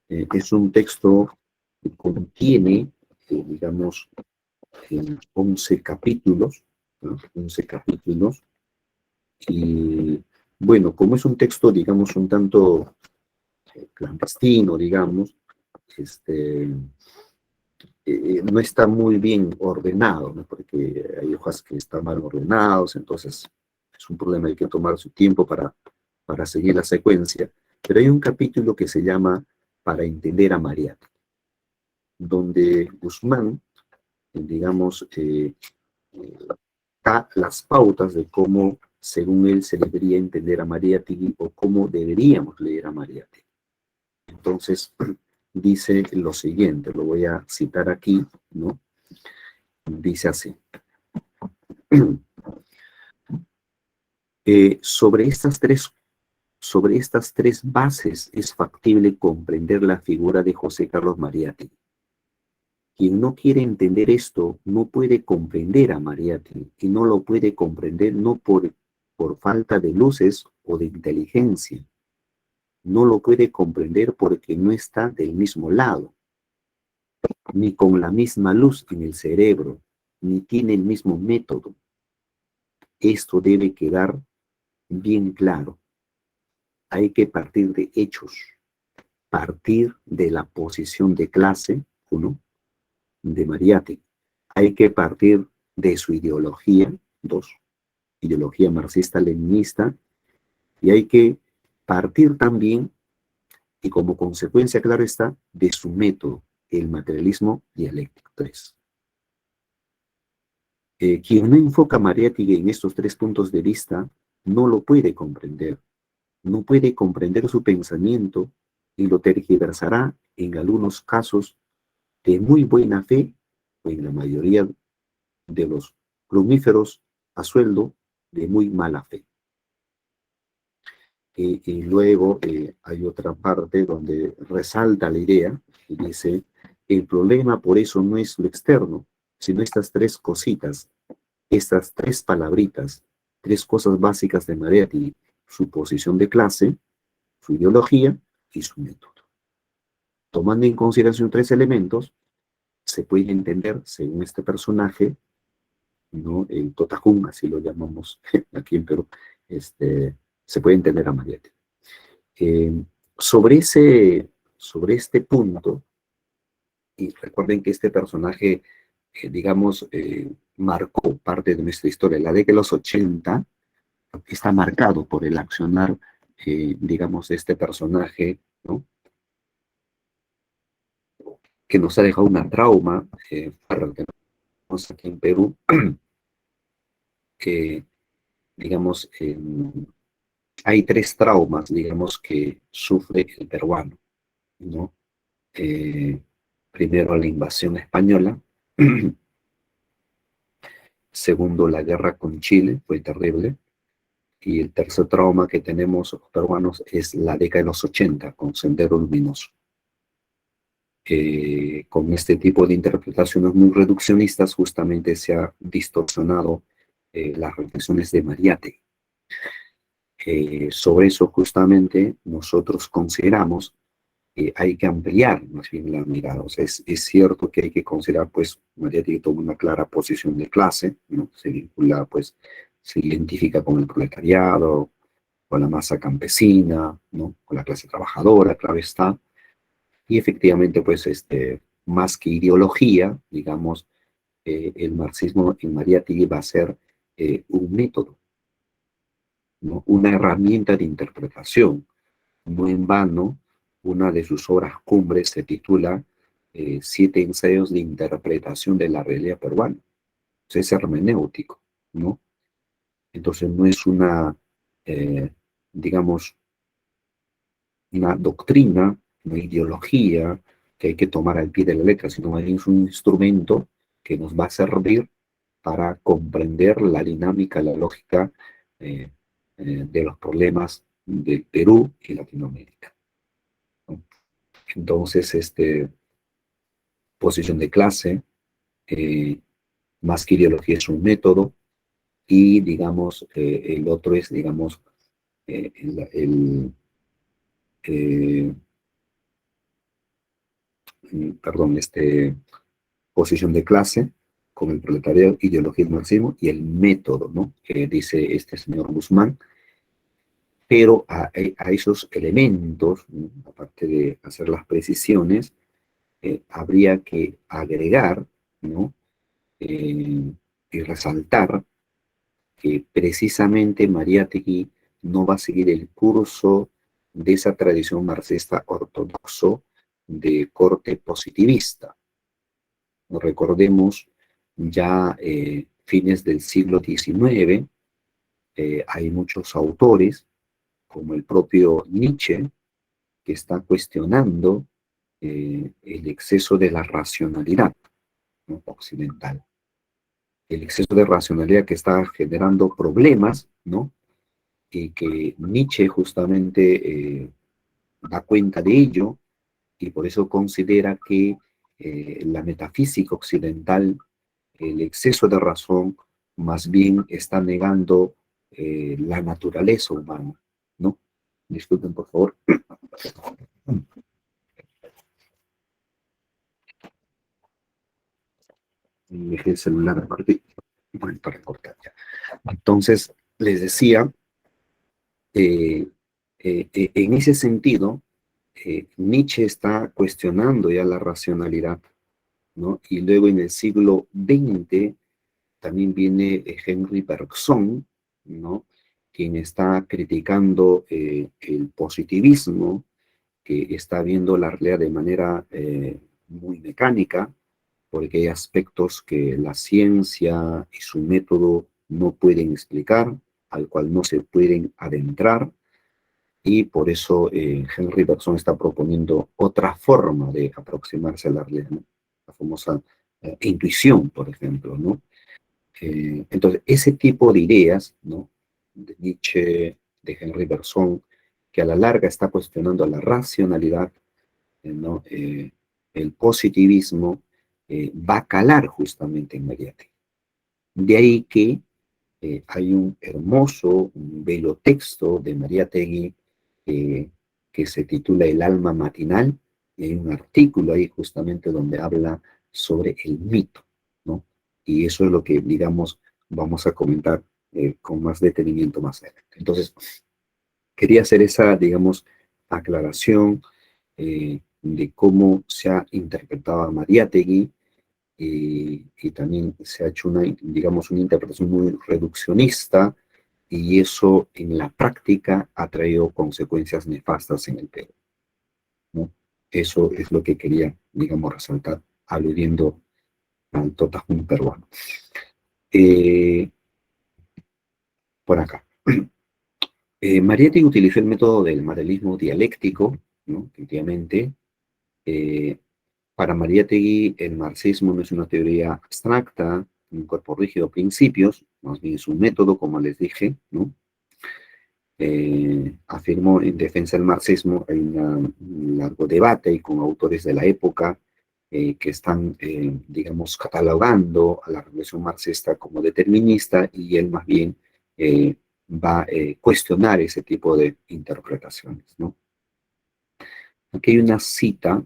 es un texto que contiene, digamos, 11 capítulos, ¿no? 11 capítulos, y bueno, como es un texto, digamos, un tanto clandestino, digamos, no está muy bien ordenado, ¿no? Porque hay hojas que están mal ordenados, entonces es un problema, hay que tomar su tiempo para seguir la secuencia. Pero hay un capítulo que se llama Para entender a Mariátegui, donde Guzmán, digamos, da las pautas de cómo, según él, se debería entender a Mariátegui o cómo deberíamos leer a Mariátegui. Entonces, dice lo siguiente, lo voy a citar aquí, ¿no? Dice así. Sobre estas tres bases es factible comprender la figura de José Carlos Mariátegui. Quien no quiere entender esto no puede comprender a Mariátegui, y no lo puede comprender no por falta de luces o de inteligencia. No lo puede comprender porque no está del mismo lado, ni con la misma luz en el cerebro, ni tiene el mismo método. Esto debe quedar bien claro. Hay que partir de hechos, partir de la posición de clase, uno, de Mariátegui. Hay que partir de su ideología, dos, ideología marxista-leninista, y hay que partir también, y como consecuencia, claro está, de su método, el materialismo dialéctico. Tres. Quien no enfoca a Mariátegui en estos tres puntos de vista no lo puede comprender, no puede comprender su pensamiento y lo tergiversará en algunos casos de muy buena fe o en la mayoría de los plumíferos a sueldo de muy mala fe. Y luego hay otra parte donde resalta la idea y dice, el problema por eso no es lo externo, sino estas tres cositas, estas tres palabritas, tres cosas básicas de Mariátegui: su posición de clase, su ideología y su método. Tomando en consideración tres elementos, se puede entender, según este personaje, ¿no? El Totajún, así lo llamamos aquí en Perú, se puede entender a Mariátegui. Sobre este punto, y recuerden que este personaje, digamos, marcó parte de nuestra historia. La década de los 80 está marcado por el accionar, digamos, de este personaje, ¿no? Que nos ha dejado una trauma para lo que tenemos aquí en Perú, que, digamos, hay tres traumas, digamos, que sufre el peruano, ¿no? Primero, la invasión española. Segundo, la guerra con Chile, fue terrible. Y el tercer trauma que tenemos los peruanos es la década de los 80, con Sendero Luminoso. Con este tipo de interpretaciones muy reduccionistas, justamente se ha distorsionado las reflexiones de Mariátegui. Sobre eso, justamente, nosotros consideramos que hay que ampliar más bien la mirada. O sea, es cierto que hay que considerar, pues, Mariátegui toma una clara posición de clase, ¿no? Se vincula, pues, se identifica con el proletariado, con la masa campesina, ¿no? Con la clase trabajadora, claro está. Y efectivamente, pues, más que ideología, digamos, el marxismo en Mariátegui va a ser un método, ¿no? Una herramienta de interpretación. No en vano, una de sus obras cumbres se titula 7 ensayos de interpretación de la realidad peruana. es hermenéutico, ¿no? Entonces no es una, digamos, una doctrina, una ideología que hay que tomar al pie de la letra, sino más bien es un instrumento que nos va a servir para comprender la dinámica, la lógica de los problemas del Perú y Latinoamérica, ¿no? Entonces, posición de clase, más que ideología es un método, y digamos, el otro es, digamos, el perdón, posición de clase con el proletariado, ideología y marxismo, y el método, ¿no? Que dice este señor Guzmán. Pero a esos elementos, ¿no? Aparte de hacer las precisiones, habría que agregar, ¿no? Y resaltar que precisamente Mariátegui no va a seguir el curso de esa tradición marxista ortodoxo de corte positivista. Recordemos, ya fines del siglo XIX, hay muchos autores, como el propio Nietzsche, que está cuestionando el exceso de la racionalidad, ¿no? Occidental. El exceso de racionalidad que está generando problemas, ¿no? Y que Nietzsche justamente da cuenta de ello, y por eso considera que la metafísica occidental, el exceso de razón, más bien está negando la naturaleza humana, ¿no? Disculpen, por favor. Dejé el celular aparte. Bueno, para cortar ya. Entonces, les decía, en ese sentido, Nietzsche está cuestionando ya la racionalidad, ¿no? Y luego en el siglo XX también viene Henry Bergson, ¿no? Quien está criticando el positivismo, que está viendo la realidad de manera muy mecánica, porque hay aspectos que la ciencia y su método no pueden explicar, al cual no se pueden adentrar, y por eso Henry Bergson está proponiendo otra forma de aproximarse a la realidad, ¿no? La famosa intuición, por ejemplo, ¿no? Entonces, ese tipo de ideas, ¿no? De Nietzsche, de Henry Bergson, que a la larga está cuestionando la racionalidad, ¿no? El positivismo, va a calar justamente en Mariátegui. De ahí que hay un hermoso, un bello texto de Mariátegui que se titula El alma matinal, y hay un artículo ahí justamente donde habla sobre el mito, ¿no? Y eso es lo que, digamos, vamos a comentar con más detenimiento más adelante. Entonces, quería hacer esa, digamos, aclaración de cómo se ha interpretado a Mariátegui, y también se ha hecho una, digamos, una interpretación muy reduccionista, y eso en la práctica ha traído consecuencias nefastas en el Perú, ¿no? Eso es lo que quería, digamos, resaltar, aludiendo al totajún peruano. Eh, por acá. Mariátegui utilizó el método del materialismo dialéctico, ¿no? Efectivamente. Eh, para Mariátegui, el marxismo no es una teoría abstracta, un cuerpo rígido de principios, más bien es un método, como les dije, ¿no? Afirmó en defensa del marxismo, hay un largo debate y con autores de la época que están, digamos, catalogando a la revolución marxista como determinista, y él más bien va a cuestionar ese tipo de interpretaciones, ¿no? Aquí hay una cita,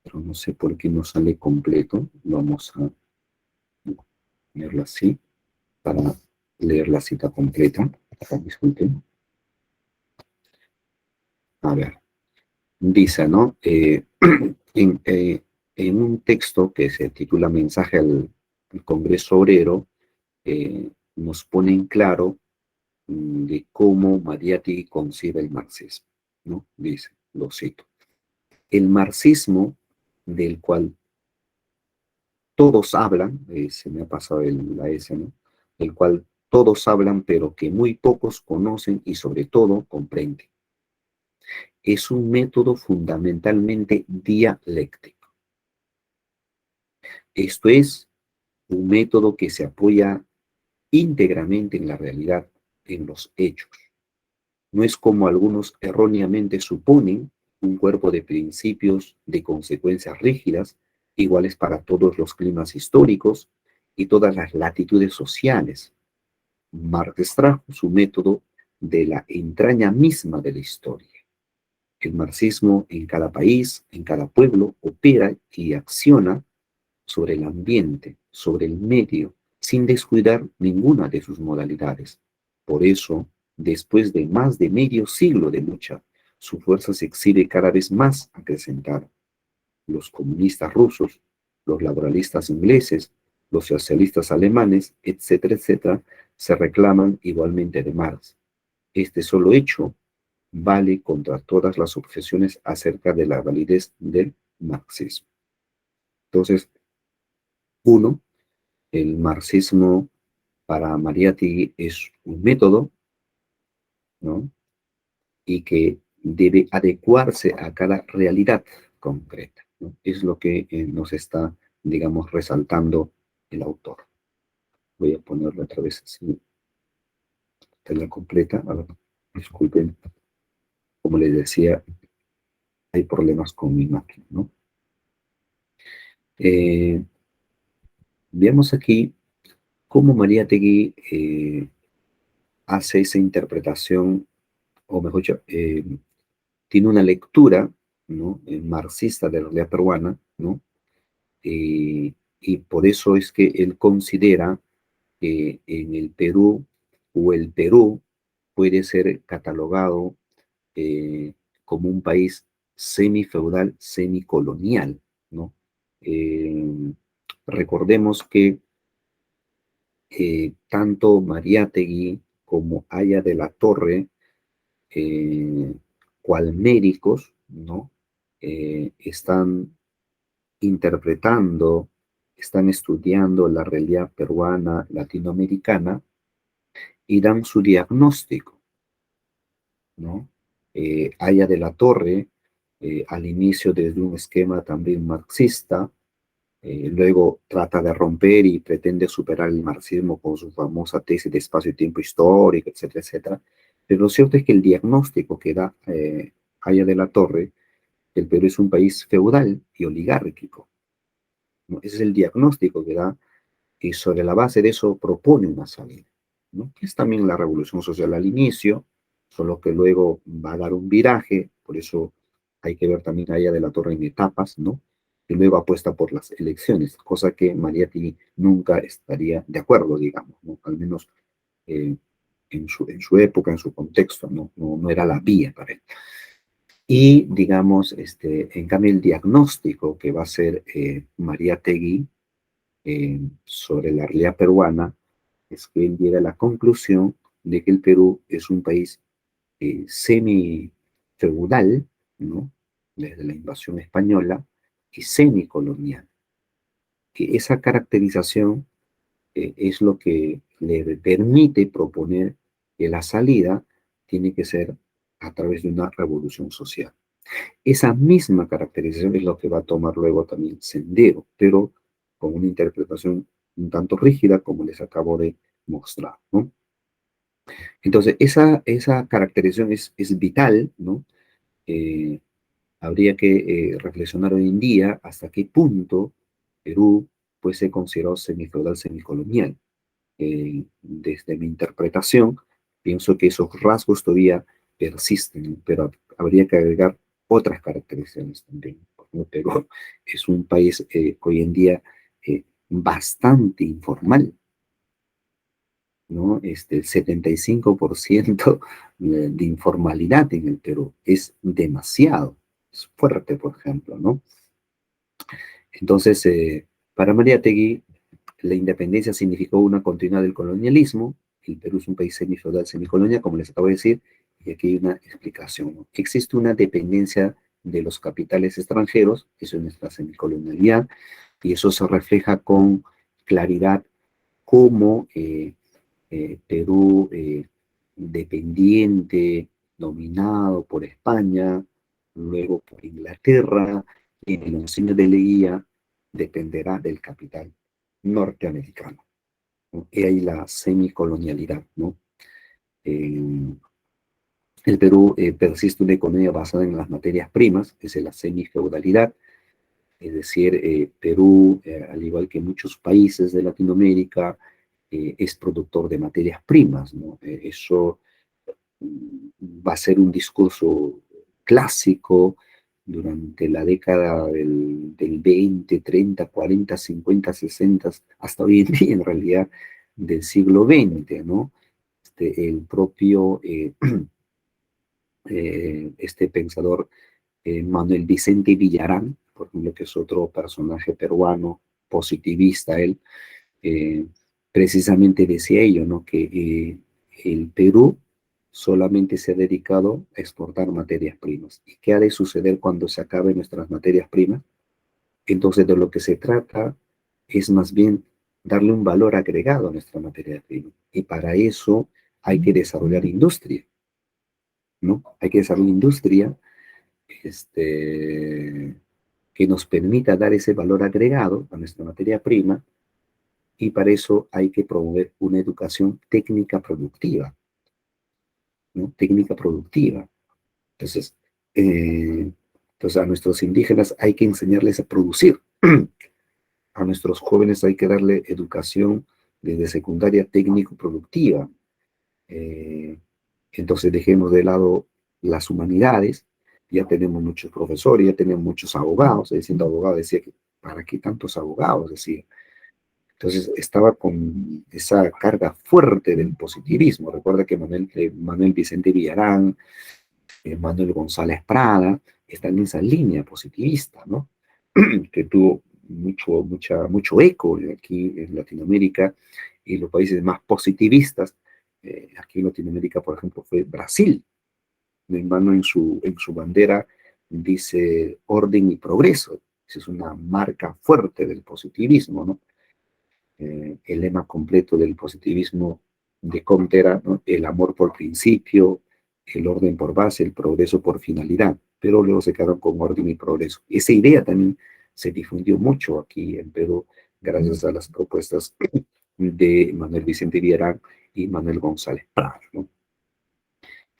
pero no sé por qué no sale completo. Vamos a ponerla así para leer la cita completa. Disculpen. A ver, dice, ¿no? En, en un texto que se titula Mensaje al Congreso Obrero, nos pone en claro de cómo Mariátegui concibe el marxismo, ¿no? Dice, lo cito: el marxismo del cual todos hablan, se me ha pasado la S, ¿no? Del cual todos hablan, pero que muy pocos conocen y sobre todo comprenden. Es un método fundamentalmente dialéctico. Esto es un método que se apoya íntegramente en la realidad, en los hechos. No es como algunos erróneamente suponen un cuerpo de principios de consecuencias rígidas, iguales para todos los climas históricos y todas las latitudes sociales. Marx extrajo su método de la entraña misma de la historia. El marxismo en cada país, en cada pueblo, opera y acciona sobre el ambiente, sobre el medio, sin descuidar ninguna de sus modalidades. Por eso, después de más de medio siglo de lucha, su fuerza se exhibe cada vez más acrecentada. Los comunistas rusos, los laboralistas ingleses, los socialistas alemanes, etcétera, etcétera, se reclaman igualmente de Marx. Este solo hecho vale contra todas las objeciones acerca de la validez del marxismo. Entonces, uno, el marxismo para Mariátegui es un método, ¿no? Y que debe adecuarse a cada realidad concreta, ¿no? Es lo que nos está, digamos, resaltando el autor. Voy a ponerlo otra vez así, la completa. A ver, disculpen, como les decía, hay problemas con mi máquina, ¿no? Veamos aquí cómo Mariátegui hace esa interpretación, o mejor dicho, tiene una lectura, ¿no? Marxista de la realidad peruana, ¿no? Y por eso es que él considera que en el Perú o el Perú puede ser catalogado como un país semifeudal, semicolonial, ¿no? Eh, recordemos que tanto Mariátegui como Aya de la Torre, cual médicos, ¿no? Están interpretando, están estudiando la realidad peruana, latinoamericana y dan su diagnóstico, ¿no? Aya de la Torre, al inicio desde un esquema también marxista, luego trata de romper y pretende superar el marxismo con su famosa tesis de espacio y tiempo histórico, etcétera, etcétera. Pero lo cierto es que el diagnóstico que da Aya de la Torre, el Perú es un país feudal y oligárquico, ¿no? Ese es el diagnóstico que da y sobre la base de eso propone una salida, ¿no? Que es también la revolución social al inicio, solo que luego va a dar un viraje, por eso hay que ver también allá de la Torre en etapas, ¿no? Y luego apuesta por las elecciones, cosa que Mariátegui nunca estaría de acuerdo, digamos, ¿no? Al menos eh, en su época, en su contexto, no era la vía para él. Y, digamos, en cambio, el diagnóstico que va a hacer Mariátegui sobre la realidad peruana es que él llega a la conclusión de que el Perú es un país semi-feudal, ¿no? Desde la invasión española, y semicolonial. Que esa caracterización es lo que le permite proponer que la salida tiene que ser a través de una revolución social. Esa misma caracterización es lo que va a tomar luego también Sendero, pero con una interpretación un tanto rígida, como les acabo de mostrar, ¿no? Entonces, esa caracterización es vital, ¿no? Eh, habría que reflexionar hoy en día hasta qué punto Perú puede ser considerado semifeudal, semicolonial. Desde mi interpretación, pienso que esos rasgos todavía persisten, pero habría que agregar otras características también. Perú es un país hoy en día bastante informal, ¿no? El 75% de informalidad en el Perú es demasiado, es fuerte, por ejemplo, ¿no? Entonces, para Mariátegui, la independencia significó una continuidad del colonialismo. El Perú es un país semifeudal, semicolonia, como les acabo de decir, y aquí hay una explicación, ¿no? Existe una dependencia de los capitales extranjeros, eso es nuestra semicolonialidad, Y eso se refleja con claridad cómo Perú, dependiente, dominado por España, luego por Inglaterra, y en los años de leguía dependerá del capital norteamericano, ¿no? Y ahí la semicolonialidad, ¿no? En el Perú persiste una economía basada en las materias primas, es la semifeudalidad, es decir, Perú, al igual que muchos países de Latinoamérica, es productor de materias primas, ¿no? Eso va a ser un discurso clásico durante la década del 20, 30, 40, 50, 60, hasta hoy en día, en realidad, del siglo XX, ¿no? El propio, este pensador Manuel Vicente Villarán, por ejemplo, que es otro personaje peruano, positivista él, eh, precisamente decía ello, ¿no? Que el Perú solamente se ha dedicado a exportar materias primas. ¿Y qué ha de suceder cuando se acaben nuestras materias primas? Entonces, de lo que se trata es más bien darle un valor agregado a nuestra materia prima. Y para eso hay que desarrollar industria, ¿no? Hay que desarrollar industria este, que nos permita dar ese valor agregado a nuestra materia prima, y para eso hay que promover una educación técnica productiva, ¿no? Técnica productiva. Entonces, eh, a nuestros indígenas hay que enseñarles a producir. A nuestros jóvenes hay que darle educación desde secundaria técnico-productiva. Eh, entonces dejemos de lado las humanidades, ya tenemos muchos profesores, ya tenemos muchos abogados, siendo abogado decía que ¿para qué tantos abogados? Decía. Entonces estaba con esa carga fuerte del positivismo. Recuerda que Manuel Vicente Villarán, Manuel González Prada, están en esa línea positivista, ¿no? Que tuvo mucho eco aquí en Latinoamérica, y los países más positivistas, aquí en Latinoamérica, por ejemplo, fue Brasil. Mi hermano en su bandera dice orden y progreso. Esa es una marca fuerte del positivismo, ¿no? El lema completo del positivismo de Comte era, ¿no? El amor por principio, el orden por base, el progreso por finalidad, pero luego se quedaron con orden y progreso. Esa idea también se difundió mucho aquí en Perú gracias a las propuestas de Manuel Vicente Villarán y Manuel González Prada, ¿no?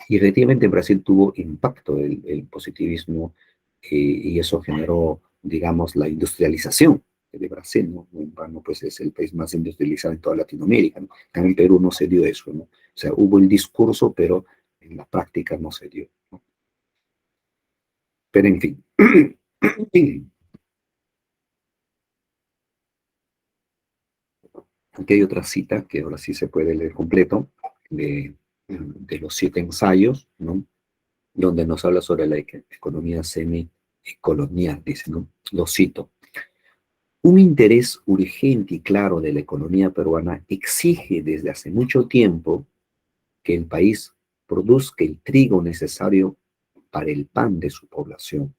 Y efectivamente en Brasil tuvo impacto el positivismo, y eso generó, digamos, la industrialización de Brasil, ¿no? En vano, pues es el país más industrializado en toda Latinoamérica, ¿no? También en Perú no se dio eso, ¿no? O sea, hubo el discurso, pero en la práctica no se dio, ¿no? Pero en fin. Aquí hay otra cita que ahora sí se puede leer completo, de los 7 ensayos, ¿no? Donde nos habla sobre la economía semi-colonial, dice, ¿no? Lo cito. Un interés urgente y claro de la economía peruana exige desde hace mucho tiempo que el país produzca el trigo necesario para el pan de su población.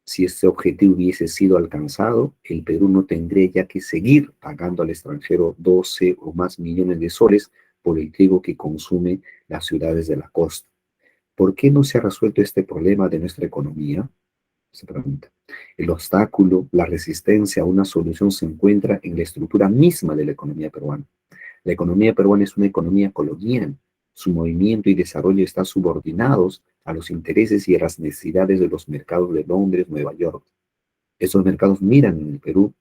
Si este objetivo hubiese sido alcanzado, el Perú no tendría ya que seguir pagando al extranjero 12 o más millones de soles por el trigo que consume las ciudades de la costa. ¿Por qué no se ha resuelto este problema de nuestra economía? Se pregunta. El obstáculo, la resistencia a una solución se encuentra en la estructura misma de la economía peruana. La economía peruana es una economía colonial. Su movimiento y desarrollo están subordinados a los intereses y a las necesidades de los mercados de Londres, Nueva York. Estos mercados miran en el Perú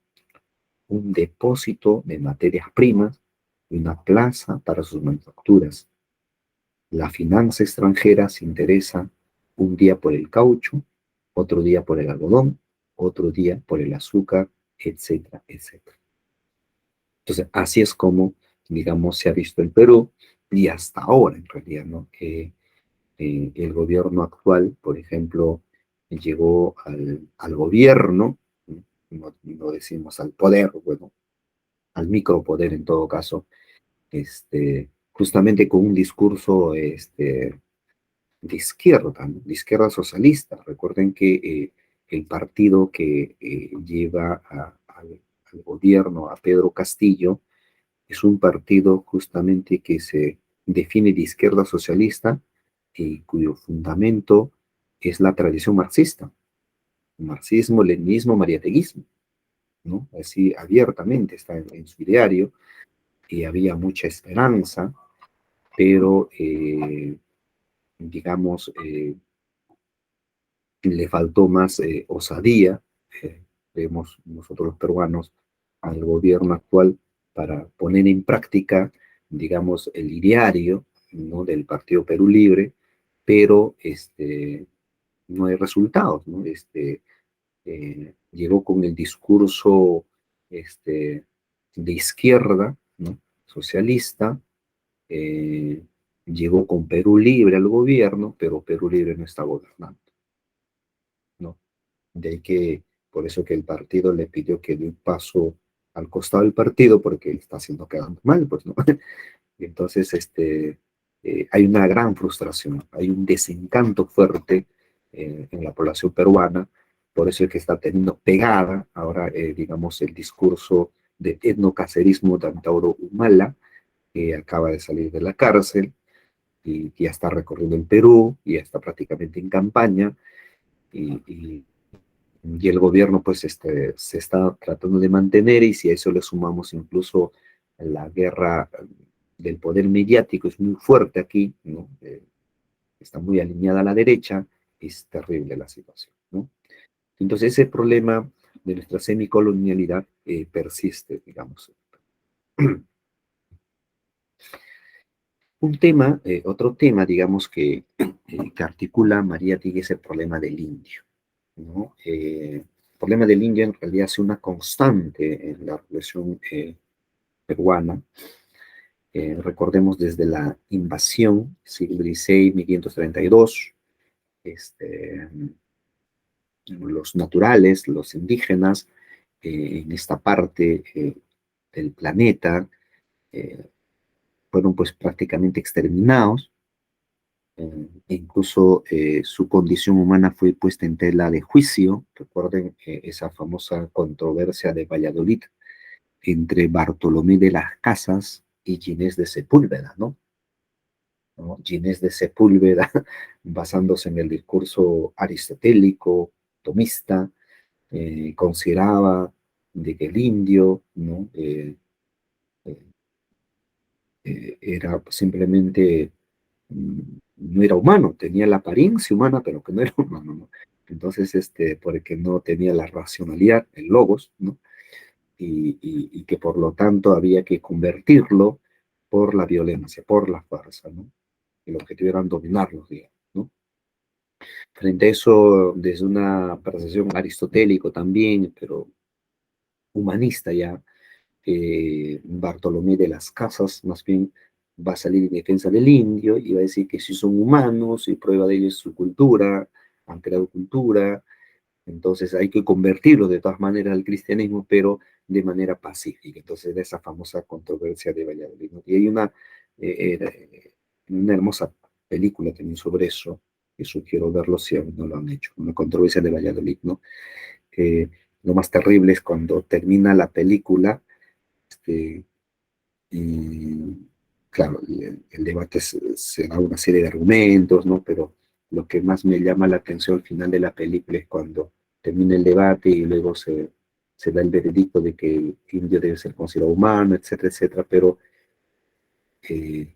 un depósito de materias primas y una plaza para sus manufacturas. La finanza extranjera se interesa un día por el caucho, otro día por el algodón, otro día por el azúcar, etcétera, etcétera. Entonces, así es como, digamos, se ha visto el Perú, y hasta ahora, en realidad, ¿no? El gobierno actual, por ejemplo, llegó al gobierno, no decimos al poder, bueno, al micropoder en todo caso, justamente con un discurso de izquierda, ¿no? De izquierda socialista. Recuerden que el partido que lleva al gobierno, a Pedro Castillo, es un partido justamente que se define de izquierda socialista y cuyo fundamento es la tradición marxista, marxismo, leninismo, mariateguismo, ¿no? Así abiertamente está en su ideario y había mucha esperanza, pero digamos, le faltó más osadía, vemos nosotros los peruanos, al gobierno actual para poner en práctica, digamos, el ideario, ¿no?, del Partido Perú Libre, pero no hay resultados, ¿no? Llegó con el discurso de izquierda, ¿no?, socialista, eh, llegó con Perú Libre al gobierno, pero Perú Libre no está gobernando, ¿no? De ahí que, por eso que el partido le pidió que dé un paso al costado del partido, porque está haciendo quedando mal, pues, ¿no? Y entonces, hay una gran frustración, hay un desencanto fuerte en la población peruana, por eso es que está teniendo pegada ahora, digamos, el discurso de etnocacerismo de Antauro Humala, que acaba de salir de la cárcel y ya está recorriendo el Perú, y ya está prácticamente en campaña, y, y, y el gobierno pues se está tratando de mantener, y si a eso le sumamos incluso la guerra del poder mediático, es muy fuerte aquí, ¿no? Está muy alineada a la derecha, es terrible la situación, ¿no? Entonces ese problema de nuestra semicolonialidad persiste, digamos. Otro tema, digamos, que articula María Tigre es el problema del indio, ¿no? El problema del indio en realidad es una constante en la relación peruana. Recordemos desde la invasión, siglo XVI, 1532, los naturales, los indígenas, en esta parte del planeta, fueron pues prácticamente exterminados. E incluso su condición humana fue puesta en tela de juicio. Recuerden esa famosa controversia de Valladolid entre Bartolomé de las Casas y Ginés de Sepúlveda, ¿no? Ginés de Sepúlveda, basándose en el discurso aristotélico, tomista, consideraba de que el indio, ¿no?, era simplemente, no era humano, tenía la apariencia humana, pero que no era humano, ¿no? Entonces, porque no tenía la racionalidad, el logos, ¿no? Y que por lo tanto había que convertirlo por la violencia, por la fuerza, ¿no? El objetivo era dominarlos, digamos, ¿no? Frente a eso, desde una percepción aristotélico también, pero humanista ya, Bartolomé de las Casas más bien va a salir en defensa del indio y va a decir que si son humanos y prueba de ello es su cultura, han creado cultura, entonces hay que convertirlo de todas maneras al cristianismo, pero de manera pacífica. Entonces, de esa famosa controversia de Valladolid, ¿no? Y hay una hermosa película también sobre eso, que sugiero verlo si aún no lo han hecho, una controversia de Valladolid, ¿no? Eh, lo más terrible es cuando termina la película, este, y claro, el debate se da una serie de argumentos, ¿no? Pero lo que más me llama la atención al final de la película es cuando termina el debate y luego se da el veredicto de que el indio debe ser considerado humano, etcétera, etcétera, pero eh,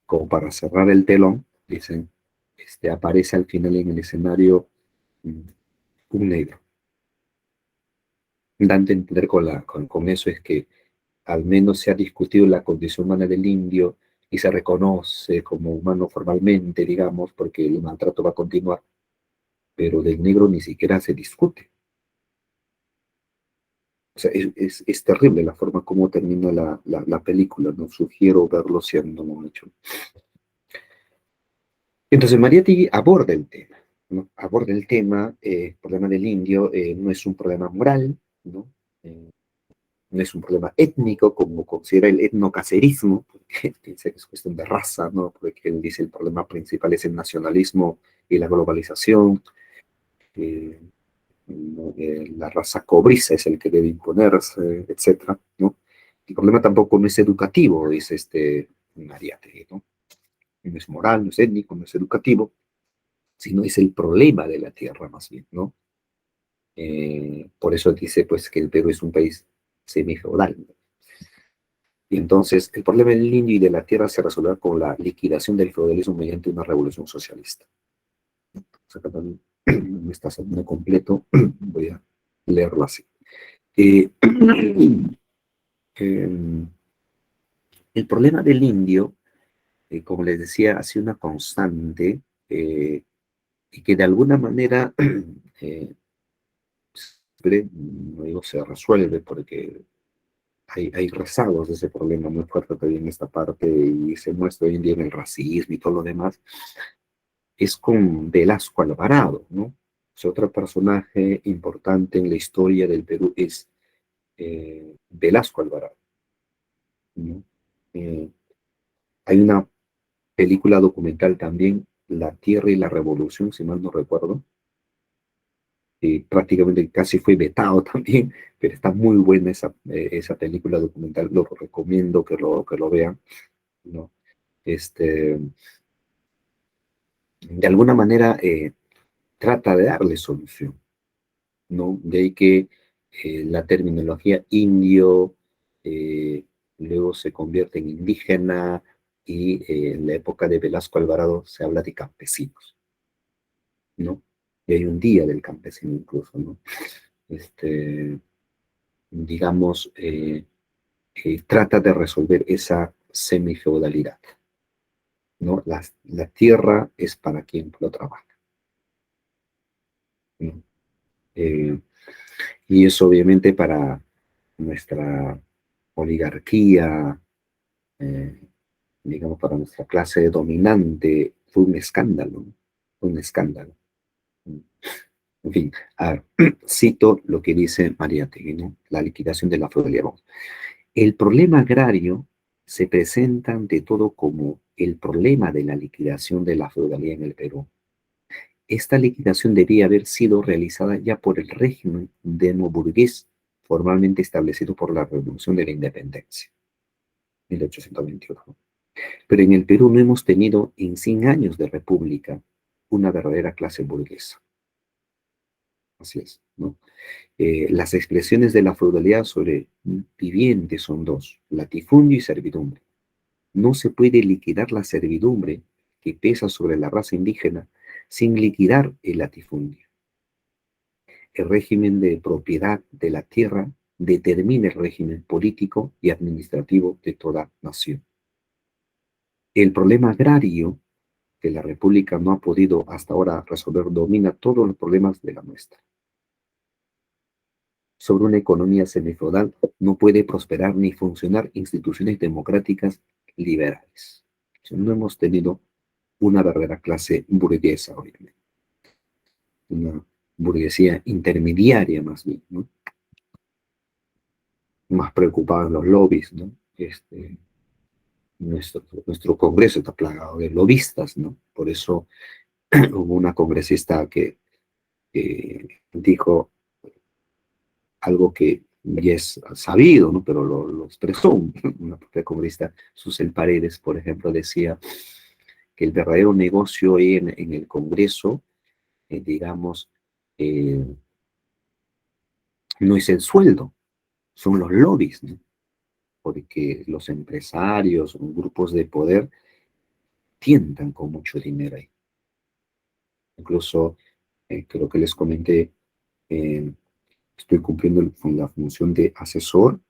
como para cerrar el telón, dicen, aparece al final en el escenario mm, un negro. Dando a entender con eso es que al menos se ha discutido la condición humana del indio y se reconoce como humano formalmente, digamos, porque el maltrato va a continuar, pero del negro ni siquiera se discute. O sea, es terrible la forma como termina la película, no sugiero verlo si aún no lo han hecho. Entonces Mariátegui aborda el tema, ¿no? Aborda el tema, el problema del indio no es un problema moral, ¿no? No es un problema étnico, como considera el etnocacerismo, porque piensa que es cuestión de raza, ¿no? Porque él dice el problema principal es el nacionalismo y la globalización. Eh, ¿no? La raza cobriza es el que debe imponerse, etcétera, ¿no? El problema tampoco no es educativo, dice Mariátegui, ¿no? No es moral, no es étnico, no es educativo, sino es el problema de la tierra más bien, ¿no? Por eso dice pues que el Perú es un país semifeudal, ¿no? Y entonces el problema del indio y de la tierra se resolverá con la liquidación del feudalismo mediante una revolución socialista. Acá también me está saliendo completo, voy a leerlo así. Eh, eh, el problema del indio, como les decía, ha sido una constante y que de alguna manera no digo se resuelve porque hay rezagos de ese problema muy fuerte todavía en esta parte y se muestra hoy en día en el racismo y todo lo demás, es con Velasco Alvarado, ¿no? O sea, otro personaje importante en la historia del Perú es Velasco Alvarado, ¿no? Eh, Hay una película documental también, La Tierra y la Revolución, si mal no recuerdo, prácticamente casi fue vetado también, pero está muy buena esa película documental, lo recomiendo que lo vean, ¿no? Este, de alguna manera trata de darle solución, ¿no? De ahí que la terminología indio luego se convierte en indígena y en la época de Velasco Alvarado se habla de campesinos, ¿no? Y hay un día del campesino incluso, ¿no? Este, digamos, trata de resolver esa semifeudalidad, ¿no? La tierra es para quien lo trabaja, ¿no? Eh, y eso obviamente para nuestra oligarquía, eh, digamos, para nuestra clase dominante, fue un escándalo, ¿no? Fue un escándalo. En fin, a ver, cito lo que dice Mariátegui, ¿no? La liquidación de la feudalidad. El problema agrario se presenta ante todo como el problema de la liquidación de la feudalidad en el Perú. Esta liquidación debía haber sido realizada ya por el régimen demoburgués formalmente establecido por la Revolución de la Independencia, 1821. Pero en el Perú no hemos tenido en 100 años de república una verdadera clase burguesa. Así es, ¿no? Las expresiones de la feudalidad sobre vivientes son dos, latifundio y servidumbre. No se puede liquidar la servidumbre que pesa sobre la raza indígena sin liquidar el latifundio. El régimen de propiedad de la tierra determina el régimen político y administrativo de toda nación. El problema agrario que la República no ha podido hasta ahora resolver domina todos los problemas de la nuestra. Sobre una economía semifeudal no puede prosperar ni funcionar instituciones democráticas liberales. O sea, no hemos tenido una verdadera clase burguesa, obviamente. Una burguesía intermediaria más bien, ¿no? Más preocupada en los lobbies, ¿no? Nuestro Congreso está plagado de lobistas, ¿no? Por eso hubo una congresista que dijo algo que ya es sabido, ¿no? Pero lo expresó una propia congresista, Susel Paredes, por ejemplo, decía que el verdadero negocio en el Congreso, digamos, eh, no es el sueldo, son los lobbies, ¿no? Porque los empresarios o grupos de poder tientan con mucho dinero ahí. Incluso, creo que les comenté, eh, estoy cumpliendo con la función de asesor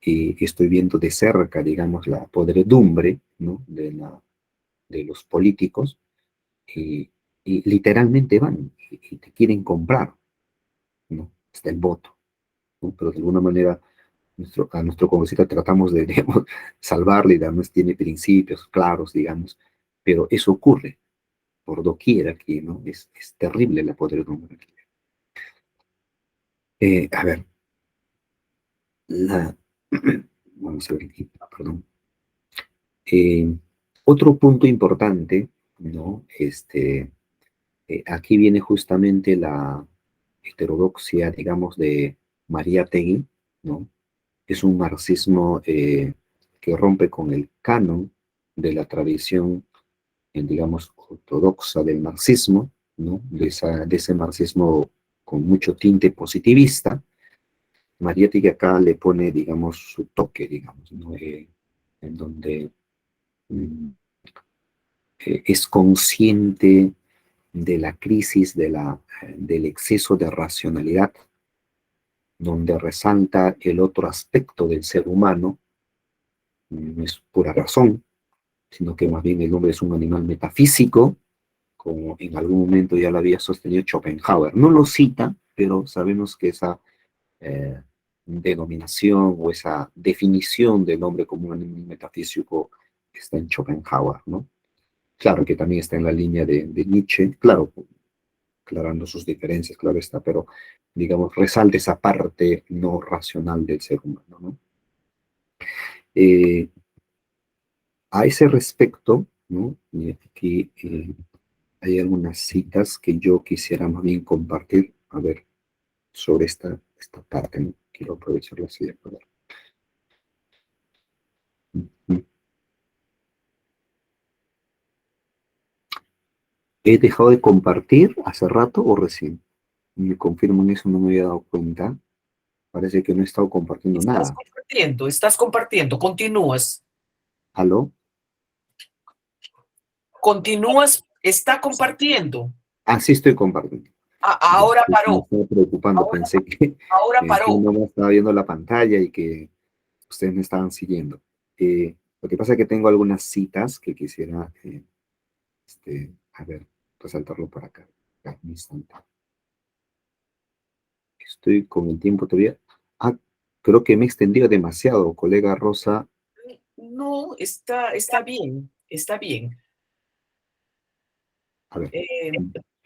y estoy viendo de cerca, digamos, la podredumbre, ¿no? De los políticos y, y literalmente van y te quieren comprar, ¿no? Hasta el voto, ¿no? Pero de alguna manera a nuestro congresista tratamos de, digamos, salvarle, y además tiene principios claros, digamos, pero eso ocurre por doquier aquí, ¿no? Es terrible la podredumbre aquí. A ver, la, vamos a ver aquí, perdón. Otro punto importante, ¿no? Aquí viene justamente heterodoxia, digamos, de Mariátegui, ¿no? Es un marxismo que rompe con el canon de la tradición, digamos, ortodoxa del marxismo, ¿no? De ese marxismo con mucho tinte positivista. Mariátegui acá le pone, digamos, su toque, digamos, ¿no? En donde mm, es consciente de la crisis del exceso de racionalidad, donde resalta el otro aspecto del ser humano, no es pura razón, sino que más bien el hombre es un animal metafísico, como en algún momento ya lo había sostenido Schopenhauer. No lo cita, pero sabemos que esa eh, denominación o esa definición del hombre como un animal metafísico está en Schopenhauer, ¿no? Claro que también está en la línea de Nietzsche, claro, aclarando sus diferencias, claro está, pero digamos, resalta esa parte no racional del ser humano, ¿no? Eh, a ese respecto, ¿no? Y aquí hay algunas citas que yo quisiera más bien compartir, a ver, sobre esta parte, ¿no? Quiero aprovechar la silla para ver. ¿He dejado de compartir hace rato o recién? Me confirman eso, no me había dado cuenta. Parece que no he estado compartiendo nada. Estás compartiendo, continúas. ¿Aló? Continúas, está compartiendo. Ah, sí estoy compartiendo. Ahora Me paró, estaba preocupando, ahora, pensé que ahora paró. no me estaba viendo la pantalla y que ustedes me estaban siguiendo. Lo que pasa es que tengo algunas citas que quisiera, a ver, resaltarlo por acá. Ya, un instante. Estoy con el tiempo todavía. Ah, creo que me he extendido demasiado, colega Rosa. No, está bien, está bien. A ver,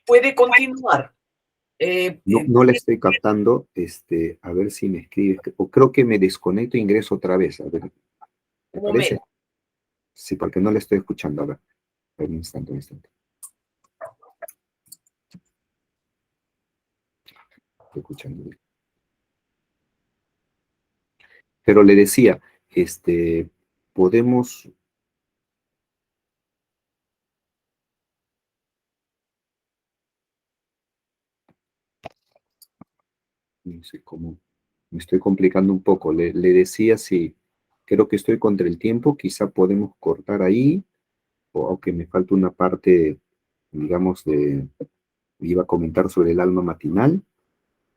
Puede continuar. no la estoy captando. A ver si me escribe. O creo que me desconecto e ingreso otra vez. A ver, ¿te Un parece? momento. Sí, porque no la estoy escuchando. A ver, un instante, un instante. Estoy escuchando. Pero le decía, podemos, no sé cómo, me estoy complicando un poco. Le decía si creo que estoy contra el tiempo, quizá podemos cortar ahí, o aunque me falta una parte, digamos, iba a comentar sobre el alma matinal.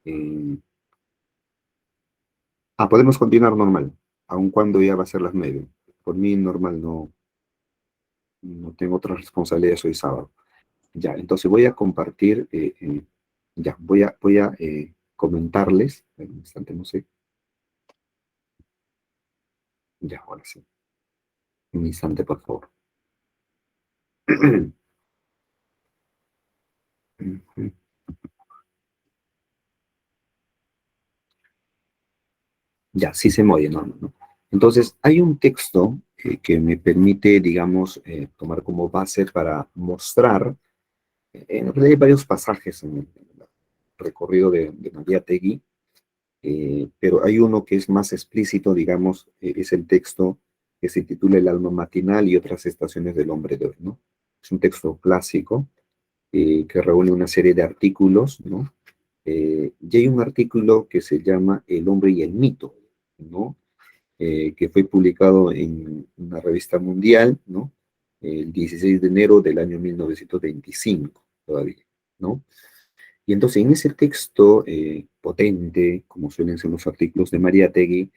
eh, podemos continuar normal, aun cuando ya va a ser las 9. Por mí normal, no tengo otras responsabilidades hoy sábado. Ya, entonces voy a compartir, ya, voy a comentarles, en un instante, no sé, ya, ahora sí, un instante, por favor. Ya, sí se mueve, no. Entonces, hay un texto que me permite, digamos, tomar como base para mostrar, en realidad hay varios pasajes en el recorrido de Mariátegui, pero hay uno que es más explícito, digamos, es el texto que se titula El alma matinal y otras estaciones del hombre de hoy, ¿no? Es un texto clásico que reúne una serie de artículos, ¿no? Y hay un artículo que se llama El hombre y el mito, ¿no? Que fue publicado en una revista mundial, ¿no? El 16 de enero del año 1925, todavía, ¿no? Y entonces en ese texto potente, como suelen ser los artículos de Mariátegui,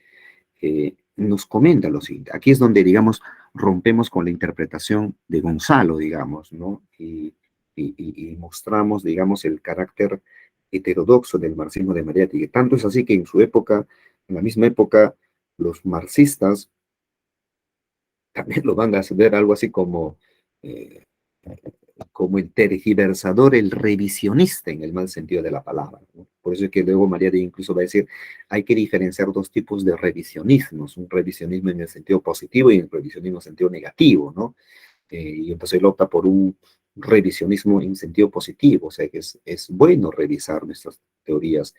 nos comenta lo siguiente. Aquí es donde, digamos, rompemos con la interpretación de Gonzalo, digamos, ¿no? Y mostramos, digamos, el carácter heterodoxo del marxismo de Mariátegui. Tanto es así que en su época, en la misma época, los marxistas también lo van a ver algo así eh, como el tergiversador, el revisionista en el mal sentido de la palabra, ¿no? Por eso es que luego María de incluso va a decir, hay que diferenciar dos tipos de revisionismos, un revisionismo en el sentido positivo y un revisionismo en el sentido negativo, ¿no? Y entonces él opta por un revisionismo en sentido positivo, o sea que es bueno revisar nuestras teorías,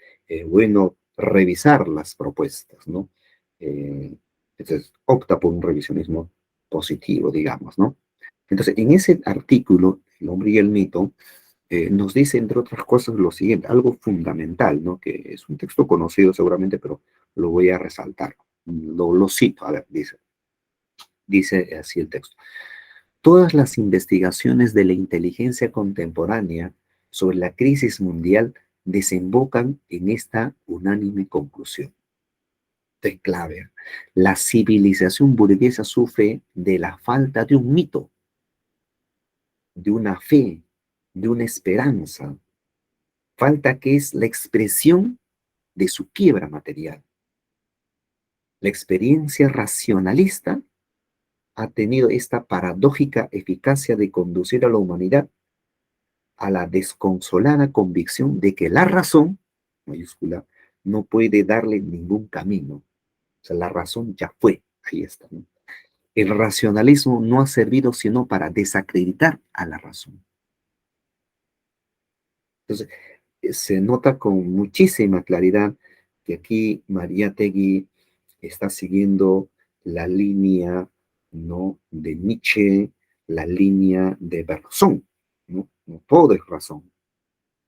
bueno revisar las propuestas, ¿no? Entonces, opta por un revisionismo positivo, digamos, ¿no? Entonces, en ese artículo, El hombre y el mito, nos dice, entre otras cosas, lo siguiente, algo fundamental, ¿no? Que es un texto conocido seguramente, pero lo voy a resaltar. Lo cito, a ver, dice así el texto. Todas las investigaciones de la inteligencia contemporánea sobre la crisis mundial desembocan en esta unánime conclusión. Esto es clave. La civilización burguesa sufre de la falta de un mito, de una fe, de una esperanza. Falta que es la expresión de su quiebra material. La experiencia racionalista ha tenido esta paradójica eficacia de conducir a la humanidad a la desconsolada convicción de que la razón, mayúscula, no puede darle ningún camino. O sea, la razón ya fue, ahí está, ¿no? El racionalismo no ha servido sino para desacreditar a la razón. Entonces, se nota con muchísima claridad que aquí Mariátegui está siguiendo la línea, ¿no?, de Nietzsche, la línea de Bergson, ¿no? No todo es razón,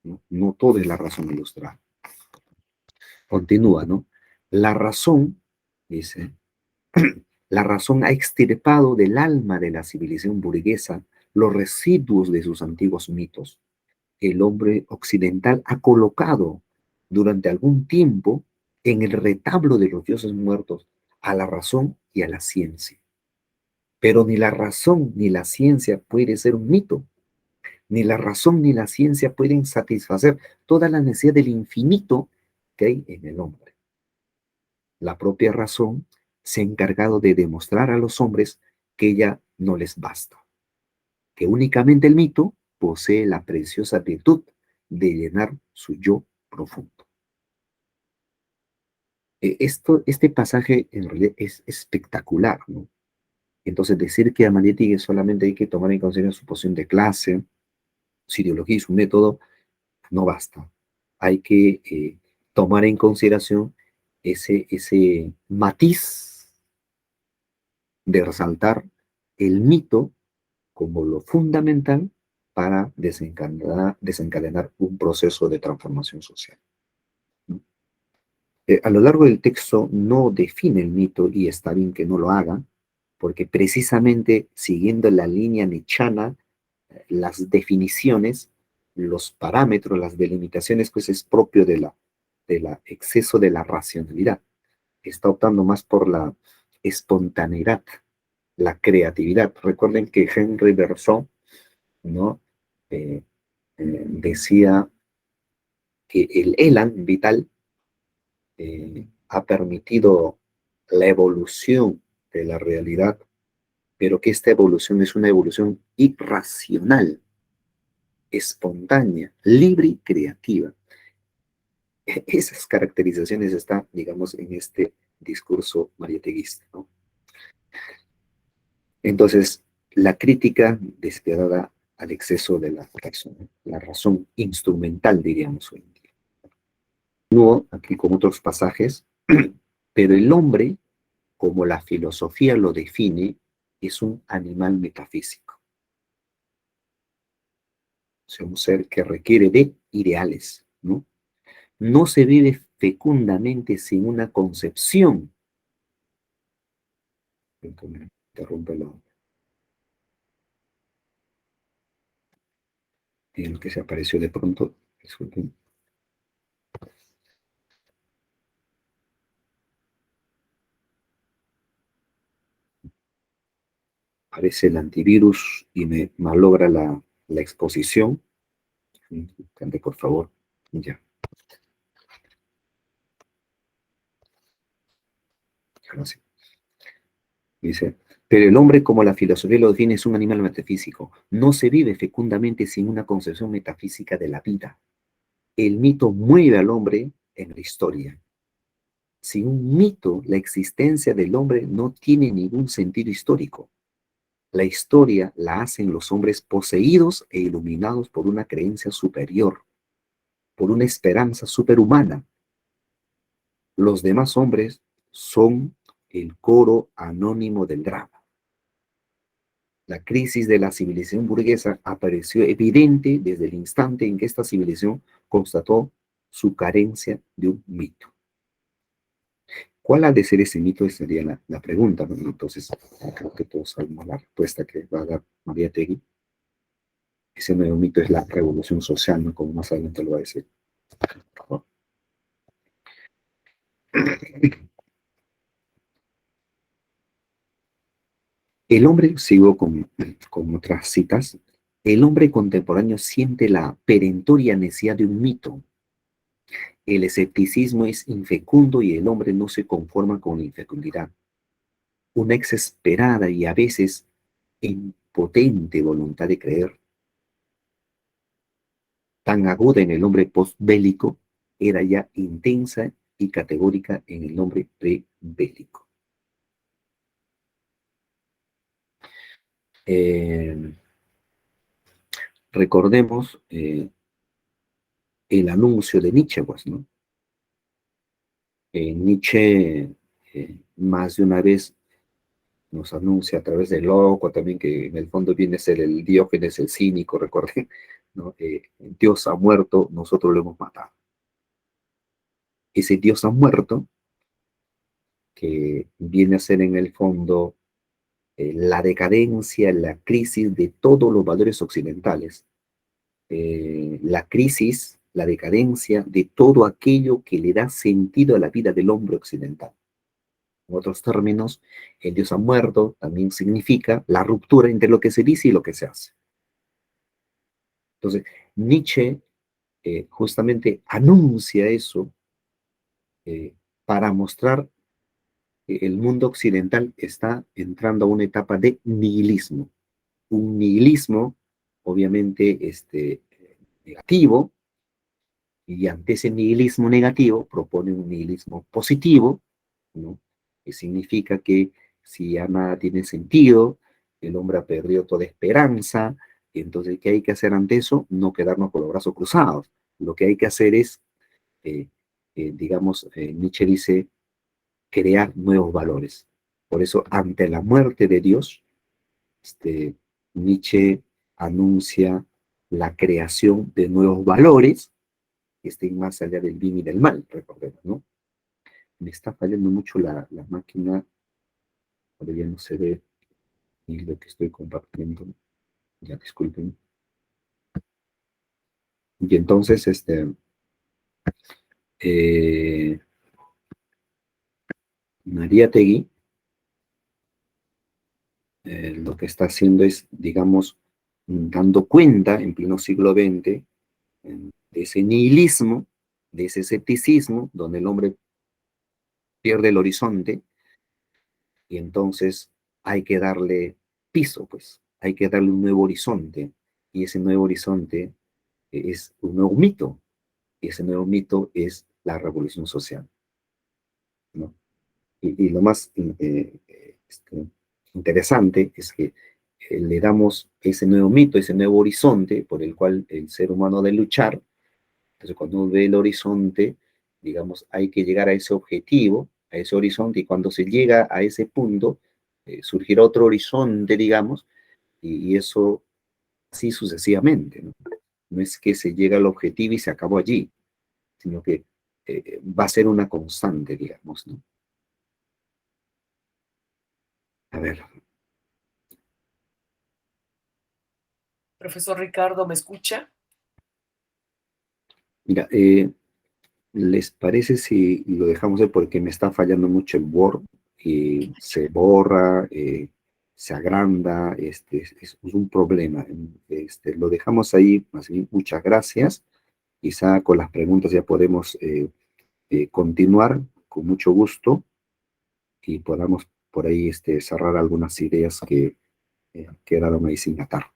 ¿no? No todo es la razón ilustrada. Continúa, ¿no? La razón, dice, la razón ha extirpado del alma de la civilización burguesa los residuos de sus antiguos mitos. El hombre occidental ha colocado durante algún tiempo en el retablo de los dioses muertos a la razón y a la ciencia. Pero ni la razón ni la ciencia puede ser un mito. Ni la razón ni la ciencia pueden satisfacer toda la necesidad del infinito que hay en el hombre. La propia razón se ha encargado de demostrar a los hombres que ella no les basta, que únicamente el mito posee la preciosa virtud de llenar su yo profundo. Este pasaje en realidad es espectacular, ¿no? Entonces decir que a Mariátegui solamente hay que tomar en consideración su posición de clase, su ideología y su método, no basta. Hay que tomar en consideración ese matiz de resaltar el mito como lo fundamental para desencadenar un proceso de transformación social. A lo largo del texto no define el mito, y está bien que no lo haga, porque precisamente siguiendo la línea nichana, las definiciones, los parámetros, las delimitaciones, pues es propio de la exceso de la racionalidad. Está optando más por la espontaneidad, la creatividad. Recuerden que Henri Bergson, ¿no?, decía que el élan vital ha permitido la evolución de la realidad, pero que esta evolución es una evolución irracional, espontánea, libre y creativa. Esas caracterizaciones están, digamos, en este discurso mariáteguista, ¿no? Entonces, la crítica despiadada al exceso de la razón instrumental, diríamos hoy en día. Continúo aquí con otros pasajes, pero el hombre, como la filosofía lo define, es un animal metafísico. Es un ser que requiere de ideales, ¿no? No se vive fecundamente sin una concepción. Interrumpe el que se apareció de pronto. Disculpen. Aparece el antivirus y me malogra la exposición. Cante, por favor. Ya. Gracias. Dice, pero el hombre, como la filosofía lo define, es un animal metafísico. No se vive fecundamente sin una concepción metafísica de la vida. El mito mueve al hombre en la historia. Sin un mito, la existencia del hombre no tiene ningún sentido histórico. La historia la hacen los hombres poseídos e iluminados por una creencia superior, por una esperanza superhumana. Los demás hombres son el coro anónimo del drama. La crisis de la civilización burguesa apareció evidente desde el instante en que esta civilización constató su carencia de un mito. ¿Cuál ha de ser ese mito? Esa sería la pregunta, ¿no? Entonces, creo que todos sabemos la respuesta que va a dar Mariátegui. Ese nuevo mito es la revolución social, ¿no? Como más adelante lo va a decir. El hombre, sigo con otras citas, el hombre contemporáneo siente la perentoria necesidad de un mito. El escepticismo es infecundo y el hombre no se conforma con la infecundidad. Una exasperada y a veces impotente voluntad de creer, tan aguda en el hombre postbélico, era ya intensa y categórica en el hombre prebélico. Recordemos el anuncio de Nietzsche, pues, ¿no? Nietzsche más de una vez nos anuncia a través del loco también, que en el fondo viene a ser el Diógenes el cínico, recuerden, ¿no? Dios ha muerto, nosotros lo hemos matado. Ese Dios ha muerto, que viene a ser en el fondo la decadencia, la crisis de todos los valores occidentales, la crisis, la decadencia de todo aquello que le da sentido a la vida del hombre occidental. En otros términos, el Dios ha muerto también significa la ruptura entre lo que se dice y lo que se hace. Entonces, Nietzsche justamente anuncia eso para mostrar que el mundo occidental está entrando a una etapa de nihilismo. Un nihilismo, obviamente, negativo, y ante ese nihilismo negativo propone un nihilismo positivo, ¿no? Que significa que si ya nada tiene sentido, el hombre ha perdido toda esperanza, y entonces, ¿qué hay que hacer ante eso? No quedarnos con los brazos cruzados. Lo que hay que hacer es, digamos, Nietzsche dice, crear nuevos valores. Por eso, ante la muerte de Dios, Nietzsche anuncia la creación de nuevos valores que estén más allá del bien y del mal, recordemos, ¿no? Me está fallando mucho la máquina, ahora ya no se ve ni lo que estoy compartiendo, ya disculpen. Y entonces, Mariátegui lo que está haciendo es, digamos, dando cuenta en pleno siglo XX de ese nihilismo, de ese escepticismo, donde el hombre pierde el horizonte, y entonces hay que darle piso, pues, hay que darle un nuevo horizonte, y ese nuevo horizonte es un nuevo mito, y ese nuevo mito es la revolución social, ¿no? Y lo más interesante es que le damos ese nuevo mito, ese nuevo horizonte por el cual el ser humano debe luchar. Entonces, cuando uno ve el horizonte, digamos, hay que llegar a ese objetivo, a ese horizonte, y cuando se llega a ese punto, surgirá otro horizonte, digamos, y eso así sucesivamente, ¿no? No es que se llega al objetivo y se acabó allí, sino que va a ser una constante, digamos, ¿no? A ver, Profesor Ricardo, ¿me escucha? mira, ¿les parece si lo dejamos ahí? Porque me está fallando mucho el Word, se borra, se agranda, es un problema. Lo dejamos ahí, más bien, muchas gracias. Quizá con las preguntas ya podemos continuar con mucho gusto y podamos por ahí cerrar algunas ideas que quedaron ahí sin atar.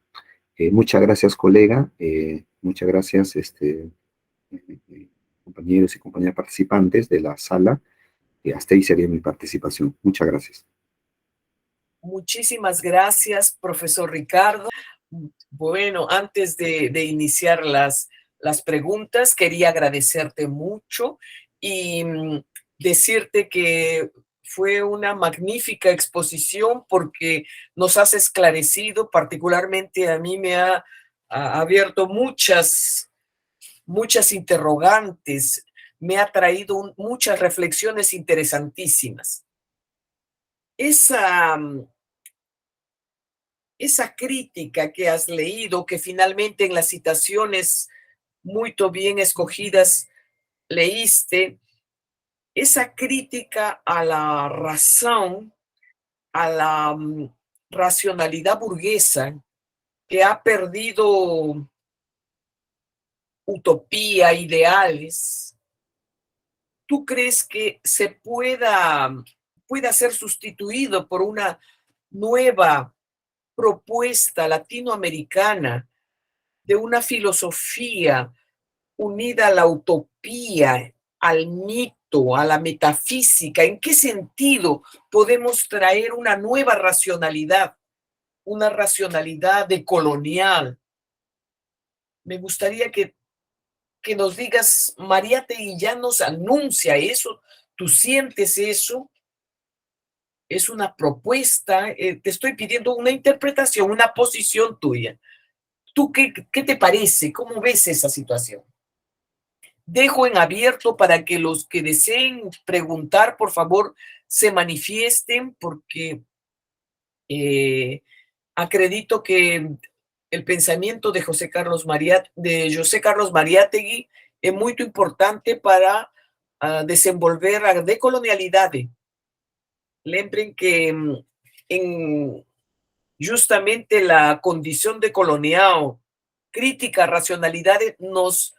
Muchas gracias, colega. Muchas gracias, compañeros y compañeras participantes de la sala. Hasta ahí sería mi participación. Muchas gracias. Muchísimas gracias, profesor Ricardo. Bueno, antes de iniciar las preguntas, quería agradecerte mucho y decirte que fue una magnífica exposición porque nos has esclarecido, particularmente a mí me ha abierto muchas interrogantes, me ha traído muchas reflexiones interesantísimas. Esa, esa crítica que has leído, que finalmente en las citaciones muy bien escogidas leíste, esa crítica a la razón, a la racionalidad burguesa que ha perdido utopía, ideales, ¿tú crees que pueda ser sustituido por una nueva propuesta latinoamericana de una filosofía unida a la utopía, al mito, a la metafísica? ¿En qué sentido podemos traer una nueva racionalidad, una racionalidad decolonial? Me gustaría que nos digas, Mariátegui ya nos anuncia eso, tú sientes eso, es una propuesta, te estoy pidiendo una interpretación, una posición tuya. ¿Tú qué te parece? ¿Cómo ves esa situación? Dejo en abierto para que los que deseen preguntar, por favor, se manifiesten, porque acredito que el pensamiento de José Carlos Mariátegui es muy importante para desenvolver a decolonialidade. Lembren que en justamente la condición de colonial, crítica, racionalidade, nos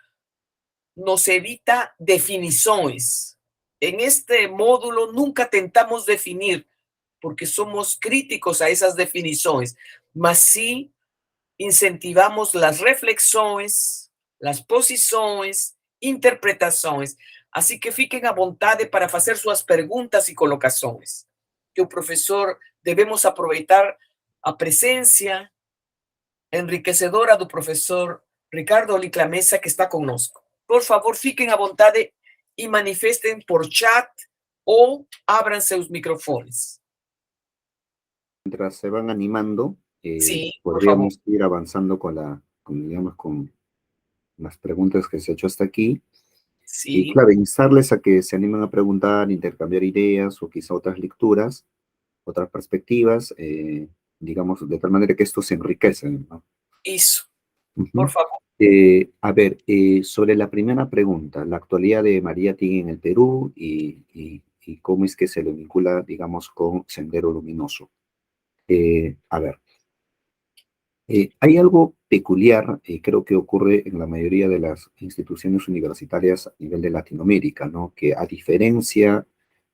evita definiciones. En este módulo nunca tentamos definir, porque somos críticos a esas definiciones, mas sí incentivamos las reflexiones, las posiciones, interpretaciones. Así que fiquen a vontade para hacer sus preguntas y colocaciones. Que o profesor debemos aproveitar a presencia enriquecedora do profesor Ricardo Liclamesa, que está conosco. Por favor, fiquem à vontade e manifestem por chat ou abram seus microfones. Mientras se van animando, Sí, por favor. podríamos ir avanzando digamos, con las preguntas que se ha hecho hasta aquí. Y Sí, claro, instarles a que se animen a preguntar, intercambiar ideas o quizá otras lecturas, otras perspectivas, digamos, de tal manera que esto se enriquece, ¿no? isso, por Ujú. favor. A ver, sobre la primera pregunta, la actualidad de Mariátegui en el Perú y cómo es que se lo vincula, digamos, con Sendero Luminoso. A ver, hay algo peculiar, creo que ocurre en la mayoría de las instituciones universitarias a nivel de Latinoamérica, ¿no? Que a diferencia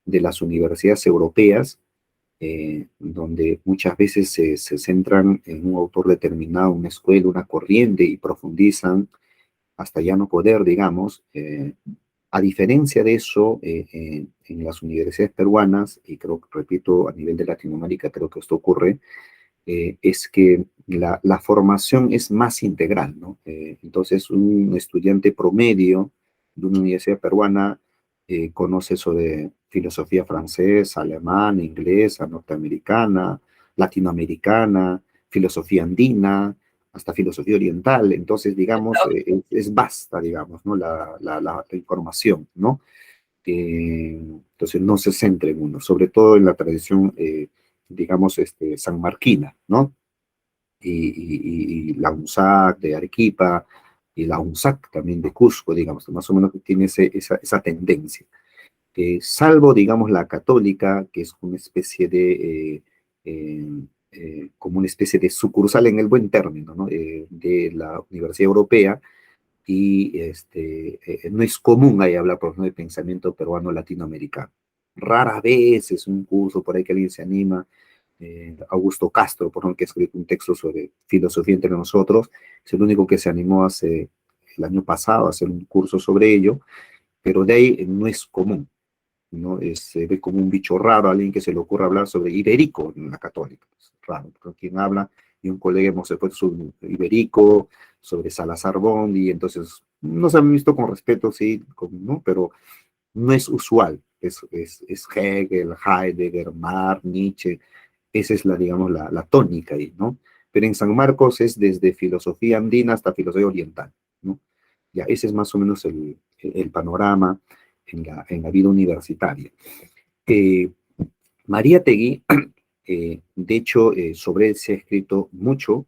de las universidades europeas, donde muchas veces se centran en un autor determinado, una escuela, una corriente y profundizan hasta ya no poder, digamos, a diferencia de eso, en las universidades peruanas, y creo que, repito, a nivel de Latinoamérica creo que esto ocurre, es que la formación es más integral, ¿no? Entonces, un estudiante promedio de una universidad peruana conoce sobre filosofía francesa, alemana, inglesa, norteamericana, latinoamericana, filosofía andina, hasta filosofía oriental. Entonces, digamos, es vasta, digamos, ¿no? La información, ¿no? Entonces, no se centra en uno, sobre todo en la tradición digamos, sanmarquina, ¿no? Y la UNSAC de Arequipa y la UNSAC también de Cusco, digamos, más o menos tiene esa tendencia. Salvo, digamos, la católica, que es una especie como una especie de sucursal en el buen término, ¿no? De la Universidad Europea, y no es común ahí hablar, por ejemplo, de pensamiento peruano latinoamericano. Rara vez es un curso por ahí que alguien se anima. Augusto Castro, por ejemplo, que ha escrito un texto sobre filosofía entre nosotros, es el único que se animó el año pasado a hacer un curso sobre ello, pero de ahí no es común. ¿no? Se ve como un bicho raro, alguien que se le ocurra hablar sobre Iberico en la Católica. Es raro, pero quien habla, y un colega hemos puesto sobre Iberico, sobre Salazar Bondi, entonces nos han visto con respeto, sí, ¿no? Pero no es usual, es Hegel, Heidegger, Marx, Nietzsche, esa es la, digamos, la tónica ahí, ¿no? Pero en San Marcos es desde filosofía andina hasta filosofía oriental, ¿no? Ya, ese es más o menos el panorama en la vida universitaria. Eh, María Tegui, de hecho, sobre él se ha escrito mucho,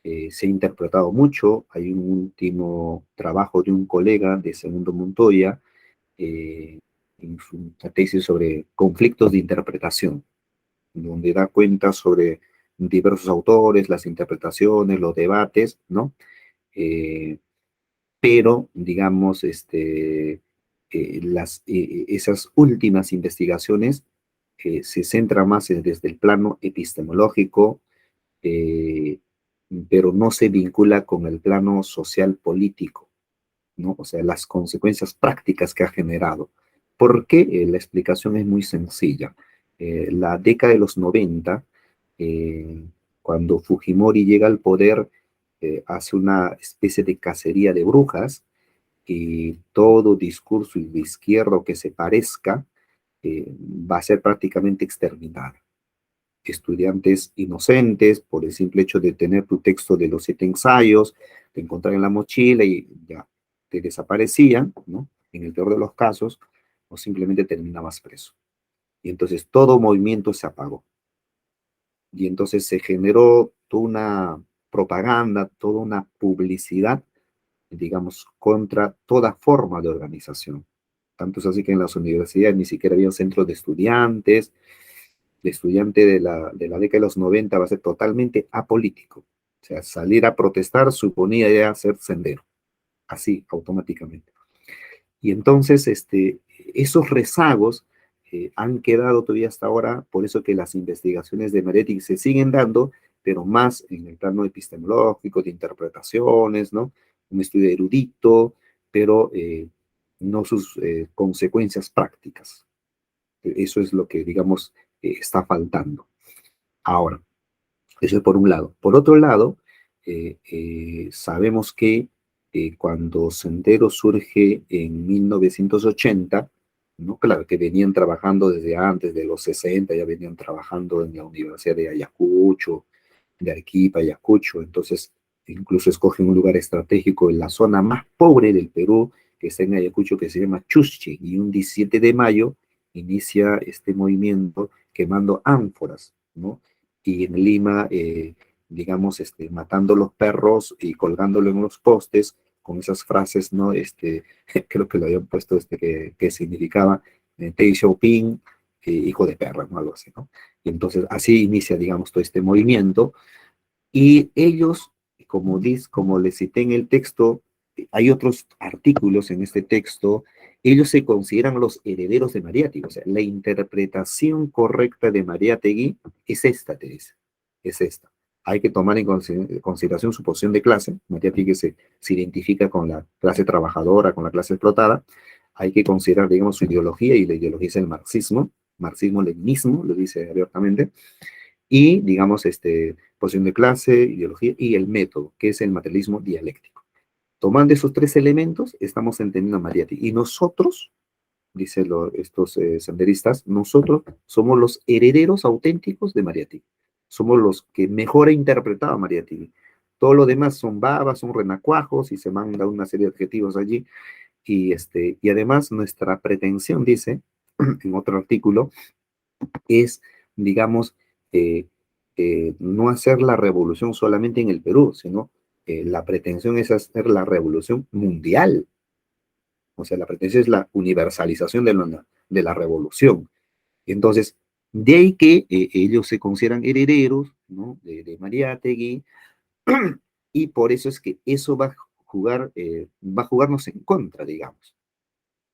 se ha interpretado mucho. Hay un último trabajo de un colega de Segundo Montoya, en su tesis sobre conflictos de interpretación, donde da cuenta sobre diversos autores, las interpretaciones, los debates, ¿no? Eh, pero, digamos, esas últimas investigaciones se centran más desde el plano epistemológico, eh, pero no se vincula con el plano social político, ¿no? O sea, las consecuencias prácticas que ha generado. ¿Por qué? La explicación es muy sencilla. La década de los 90, eh, cuando Fujimori llega al poder, hace una especie de cacería de brujas y todo discurso de izquierdo que se parezca va a ser prácticamente exterminado. Estudiantes inocentes, por el simple hecho de tener tu texto de los 7 ensayos, te encontrar en la mochila y ya te desaparecían, ¿no? En el peor de los casos, o simplemente terminabas preso. Y entonces todo movimiento se apagó. Y entonces se generó toda una propaganda, toda una publicidad, digamos, contra toda forma de organización. Tanto es así que en las universidades ni siquiera había centros de estudiantes. El estudiante de la década de los 90 va a ser totalmente apolítico. O sea, salir a protestar suponía ya ser sendero, así, automáticamente. Y entonces, esos rezagos han quedado todavía hasta ahora, por eso que las investigaciones de Meretti se siguen dando, pero más en el plano epistemológico, de interpretaciones, ¿no? Un estudio erudito, pero no sus consecuencias prácticas. Eso es lo que, digamos, está faltando. Ahora, eso es por un lado. Por otro lado, sabemos que cuando Sendero surge en 1980, ¿no? Claro que venían trabajando desde antes de los 60, ya venían trabajando en la Universidad de Ayacucho, de Arequipa, Ayacucho, entonces incluso escogen un lugar estratégico en la zona más pobre del Perú, que está en Ayacucho, que se llama Chuschi, y un 17 de mayo inicia este movimiento quemando ánforas, ¿no? Y en Lima, digamos, matando los perros y colgándolo en los postes con esas frases, ¿no? Creo que lo habían puesto, que significaba Deng Xiaoping, hijo de perra, ¿no? Algo así, ¿no? Y entonces así inicia, digamos, todo este movimiento. Y ellos, como les cité en el texto, hay otros artículos en este texto, ellos se consideran los herederos de Mariátegui. O sea, la interpretación correcta de Mariátegui es esta, Teresa, es esta. Hay que tomar en consideración su posición de clase. Mariátegui se identifica con la clase trabajadora, con la clase explotada. Hay que considerar, digamos, su ideología, y la ideología es el marxismo, marxismo-leninismo, lo dice abiertamente, y, digamos, posición de clase, ideología y el método, que es el materialismo dialéctico. Tomando esos tres elementos, estamos entendiendo a Mariátegui. Y nosotros, dicen estos senderistas, nosotros somos los herederos auténticos de Mariátegui. Somos los que mejor ha interpretado a Mariátegui. Todo lo demás son babas, son renacuajos, y se manda una serie de adjetivos allí. Y además nuestra pretensión, dice en otro artículo, es, digamos, eh, no hacer la revolución solamente en el Perú, sino la pretensión es hacer la revolución mundial. O sea, la pretensión es la universalización de la revolución. Entonces, de ahí que ellos se consideran herederos, ¿no? De Mariátegui, y por eso es que eso va a jugarnos en contra, digamos,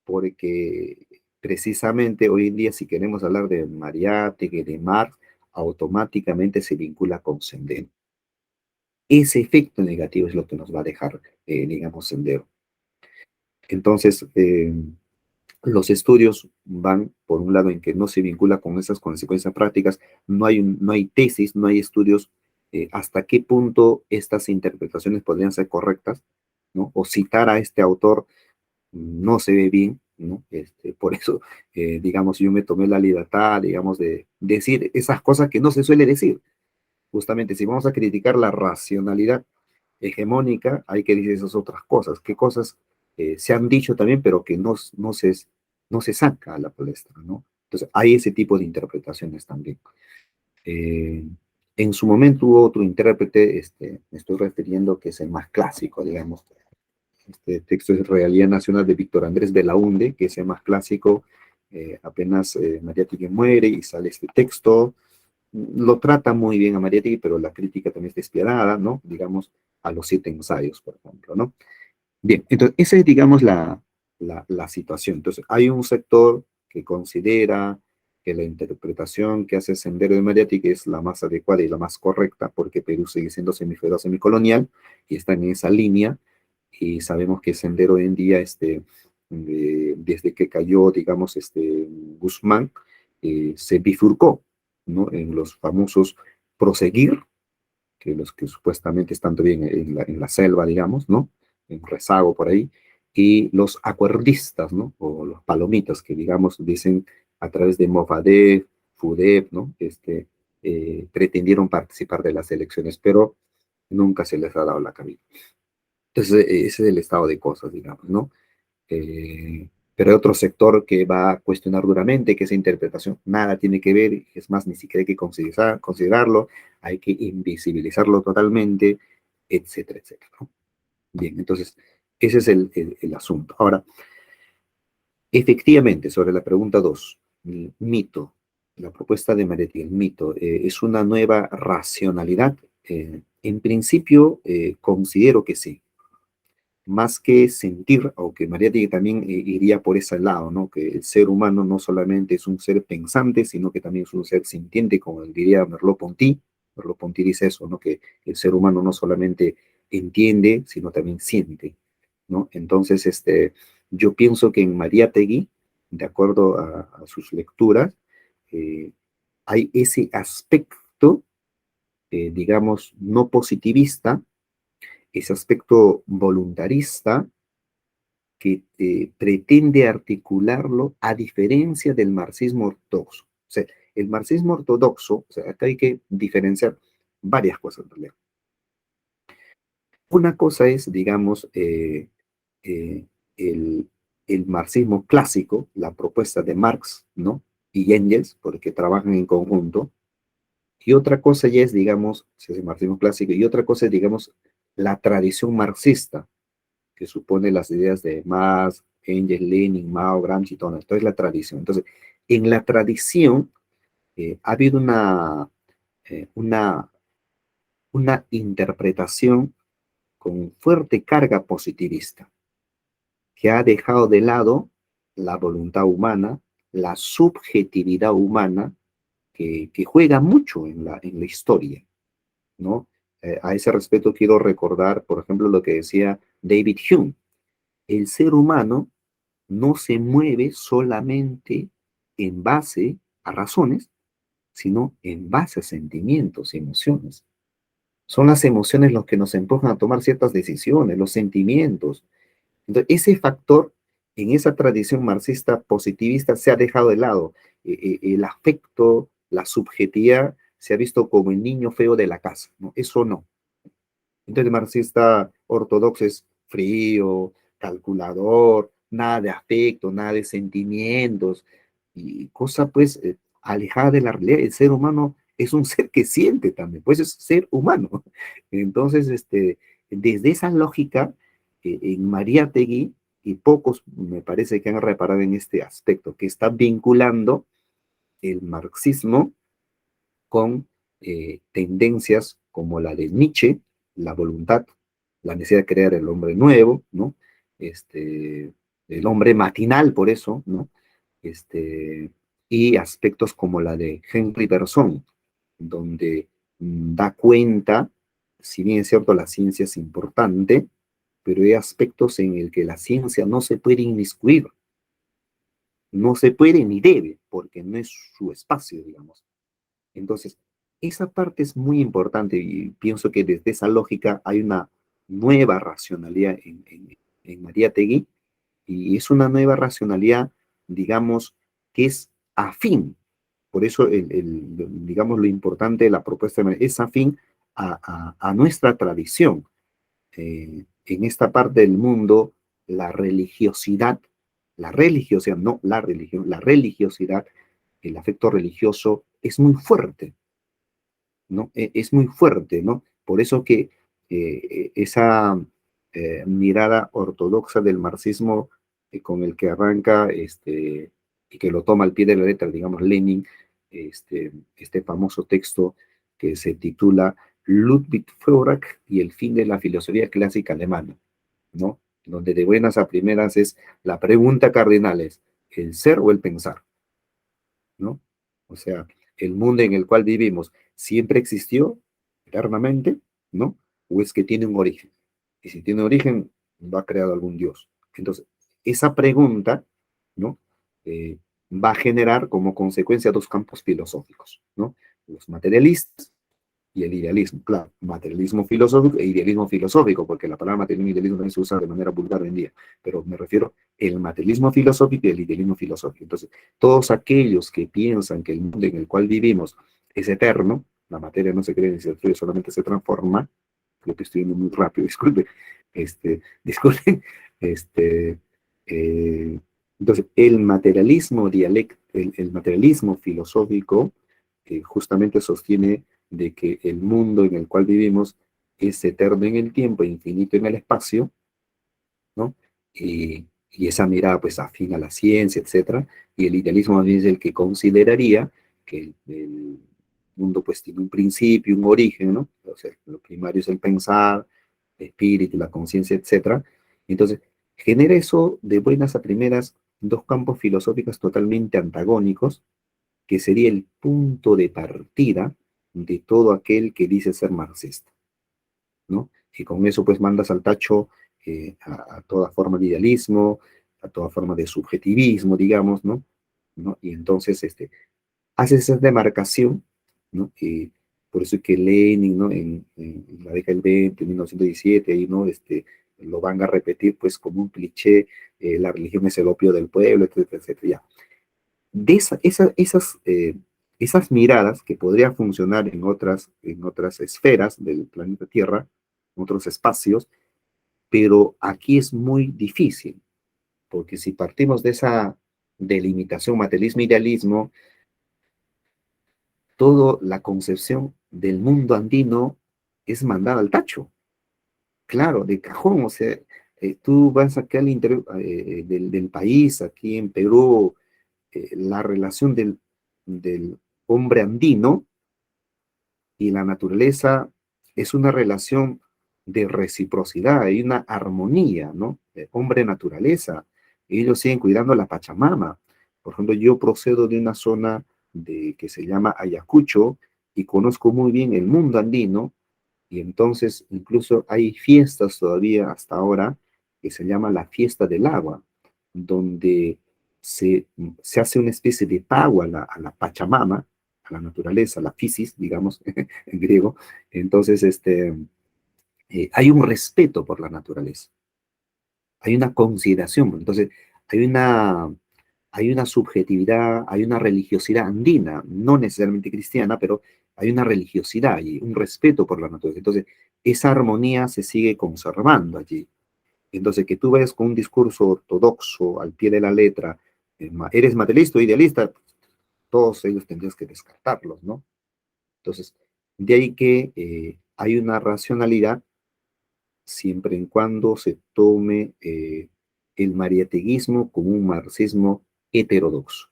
porque precisamente hoy en día, si queremos hablar de Mariátegui, de Marx, automáticamente se vincula con Sendero. Ese efecto negativo es lo que nos va a dejar, digamos, Sendero. Entonces, los estudios van, por un lado, en que no se vincula con esas consecuencias prácticas, no hay tesis, no hay estudios hasta qué punto estas interpretaciones podrían ser correctas, ¿no? O citar a este autor no se ve bien, ¿no? Por eso, digamos, yo me tomé la libertad, digamos, de decir esas cosas que no se suele decir. Justamente, si vamos a criticar la racionalidad hegemónica, hay que decir esas otras cosas. ¿Qué cosas se han dicho también, pero que no se saca a la palestra, ¿no? Entonces, hay ese tipo de interpretaciones también. Eh, en su momento hubo otro intérprete, me estoy refiriendo que es el más clásico, digamos. Este texto es Realidad Nacional de Víctor Andrés Belaunde, que es el más clásico. Apenas Mariátegui muere y sale este texto. Lo trata muy bien a Mariátegui, pero la crítica también está despiadada, ¿no? Digamos, a los 7 ensayos, por ejemplo, ¿no? Bien, entonces, esa es, digamos, la situación. Entonces, hay un sector que considera que la interpretación que hace Sendero de Mariátegui es la más adecuada y la más correcta, porque Perú sigue siendo semifeudo semicolonial y está en esa línea, y sabemos que Sendero hoy en día, desde que cayó, digamos, Guzmán, se bifurcó, ¿no? En los famosos proseguir, que los que supuestamente están todavía en la selva, digamos, ¿no? En rezago por ahí, y los acuerdistas, ¿no? O los palomitas, que digamos dicen a través de Movadef, FUDEP, ¿no? Pretendieron participar de las elecciones, pero nunca se les ha dado la cabida. Entonces, ese es el estado de cosas, digamos, ¿no? Pero hay otro sector que va a cuestionar duramente que esa interpretación nada tiene que ver, es más, ni siquiera hay que considerarlo, hay que invisibilizarlo totalmente, etcétera, etcétera, ¿no? Bien, entonces, ese es el asunto. Ahora, efectivamente, sobre la pregunta 2, el mito, la propuesta de Maretti, el mito, ¿es una nueva racionalidad? En principio, considero que sí, más que sentir, aunque Mariátegui también iría por ese lado, ¿no? Que el ser humano no solamente es un ser pensante, sino que también es un ser sintiente, como diría Merleau-Ponty. Merleau-Ponty dice eso, ¿no? Que el ser humano no solamente entiende, sino también siente, ¿no? Entonces, yo pienso que en Mariátegui, de acuerdo a sus lecturas, eh, hay ese aspecto, digamos, no positivista, ese aspecto voluntarista, que pretende articularlo a diferencia del marxismo ortodoxo. O sea, el marxismo ortodoxo, o sea, acá hay que diferenciar varias cosas en realidad. Una cosa es, digamos, eh, el, el marxismo clásico, la propuesta de Marx, ¿no? Y Engels, porque trabajan en conjunto. Y otra cosa ya es, digamos, si es el marxismo clásico, y otra cosa es, digamos, la tradición marxista, que supone las ideas de Marx, Engels, Lenin, Mao, Gramsci, todo esto es la tradición. Entonces, en la tradición ha habido eh, una, una interpretación con fuerte carga positivista, que ha dejado de lado la voluntad humana, la subjetividad humana, que juega mucho en la historia, ¿no? A ese respecto quiero recordar, por ejemplo, lo que decía David Hume. El ser humano no se mueve solamente en base a razones, sino en base a sentimientos y emociones. Son las emociones los que nos empujan a tomar ciertas decisiones, los sentimientos. Entonces, ese factor en esa tradición marxista positivista se ha dejado de lado. El afecto, la subjetividad se ha visto como el niño feo de la casa, ¿no? Eso no. Entonces, el marxista ortodoxo es frío, calculador, nada de afecto, nada de sentimientos, y cosa pues alejada de la realidad. El ser humano es un ser que siente también, pues es ser humano. Entonces, desde esa lógica, en Mariátegui, y pocos me parece que han reparado en este aspecto, que está vinculando el marxismo con tendencias como la de Nietzsche, la voluntad, la necesidad de crear el hombre nuevo, ¿no? El hombre matinal, por eso, ¿no? Y aspectos como la de Henry Bergson, donde da cuenta, si bien es cierto, la ciencia es importante, pero hay aspectos en el que la ciencia no se puede inmiscuir, no se puede ni debe, porque no es su espacio, digamos. Entonces, esa parte es muy importante y pienso que desde esa lógica hay una nueva racionalidad en Mariátegui, y es una nueva racionalidad, digamos, que es afín. Por eso, digamos, lo importante de la propuesta es afín a nuestra tradición. En esta parte del mundo, la religiosidad, no la religión, la religiosidad, el afecto religioso es muy fuerte, ¿no? Es muy fuerte, ¿no? Por eso que esa mirada ortodoxa del marxismo con el que arranca y que lo toma al pie de la letra, digamos, Lenin, este famoso texto que se titula Ludwig Feuerbach y el fin de la filosofía clásica alemana, ¿no? Donde de buenas a primeras es la pregunta cardinal es, ¿el ser o el pensar? ¿No? O sea, el mundo en el cual vivimos siempre existió eternamente, ¿no? ¿O es que tiene un origen? Y si tiene origen, lo ha creado algún Dios. Entonces, esa pregunta, ¿no? Eh, va a generar como consecuencia dos campos filosóficos, ¿no? Los materialistas y el idealismo. Claro, materialismo filosófico e idealismo filosófico, porque la palabra materialismo y idealismo también se usa de manera vulgar hoy en día, pero me refiero el materialismo filosófico y el idealismo filosófico. Entonces, todos aquellos que piensan que el mundo en el cual vivimos es eterno, la materia no se crea ni se destruye, solamente se transforma, creo que estoy yendo muy rápido, disculpe, disculpen, este, eh, entonces, el materialismo el materialismo filosófico justamente sostiene de que el mundo en el cual vivimos es eterno en el tiempo, infinito en el espacio, ¿no? Y esa mirada pues afín a la ciencia, etcétera, y el idealismo más bien es el que consideraría que el mundo pues tiene un principio, un origen, ¿no? O sea, lo primario es el pensar, el espíritu, la conciencia, etcétera. Entonces, genera eso de buenas a primeras dos campos filosóficos totalmente antagónicos, que sería el punto de partida de todo aquel que dice ser marxista, ¿no? Y con eso pues mandas al tacho a toda forma de idealismo, a toda forma de subjetivismo, digamos, ¿no? ¿No? Y entonces haces esa demarcación, ¿no? Por eso es que Lenin, ¿no? En la década del 20, en 1917, ahí, ¿no? Lo van a repetir pues como un cliché, la religión es el opio del pueblo, etcétera, etcétera, ya de esas miradas que podrían funcionar en otras esferas del planeta Tierra, en otros espacios, pero aquí es muy difícil, porque si partimos de esa delimitación materialismo-idealismo, toda la concepción del mundo andino es mandada al tacho, claro, de cajón, o sea, tú vas acá al interior del país, aquí en Perú, la relación del hombre andino y la naturaleza es una relación de reciprocidad, hay una armonía, ¿no? Hombre-naturaleza, ellos siguen cuidando la Pachamama. Por ejemplo, yo procedo de una zona que se llama Ayacucho y conozco muy bien el mundo andino, y entonces incluso hay fiestas todavía hasta ahora que se llama la fiesta del agua, donde se hace una especie de pago a la Pachamama, a la naturaleza, a la Physis, digamos, en griego. Entonces, hay un respeto por la naturaleza, hay una consideración, entonces hay una subjetividad, hay una religiosidad andina, no necesariamente cristiana, pero hay una religiosidad y un respeto por la naturaleza. Entonces, esa armonía se sigue conservando allí. Entonces, que tú vayas con un discurso ortodoxo al pie de la letra, eres materialista o idealista, todos ellos tendrías que descartarlos, ¿no? Entonces, de ahí que hay una racionalidad siempre en cuando se tome el mariateguismo como un marxismo heterodoxo,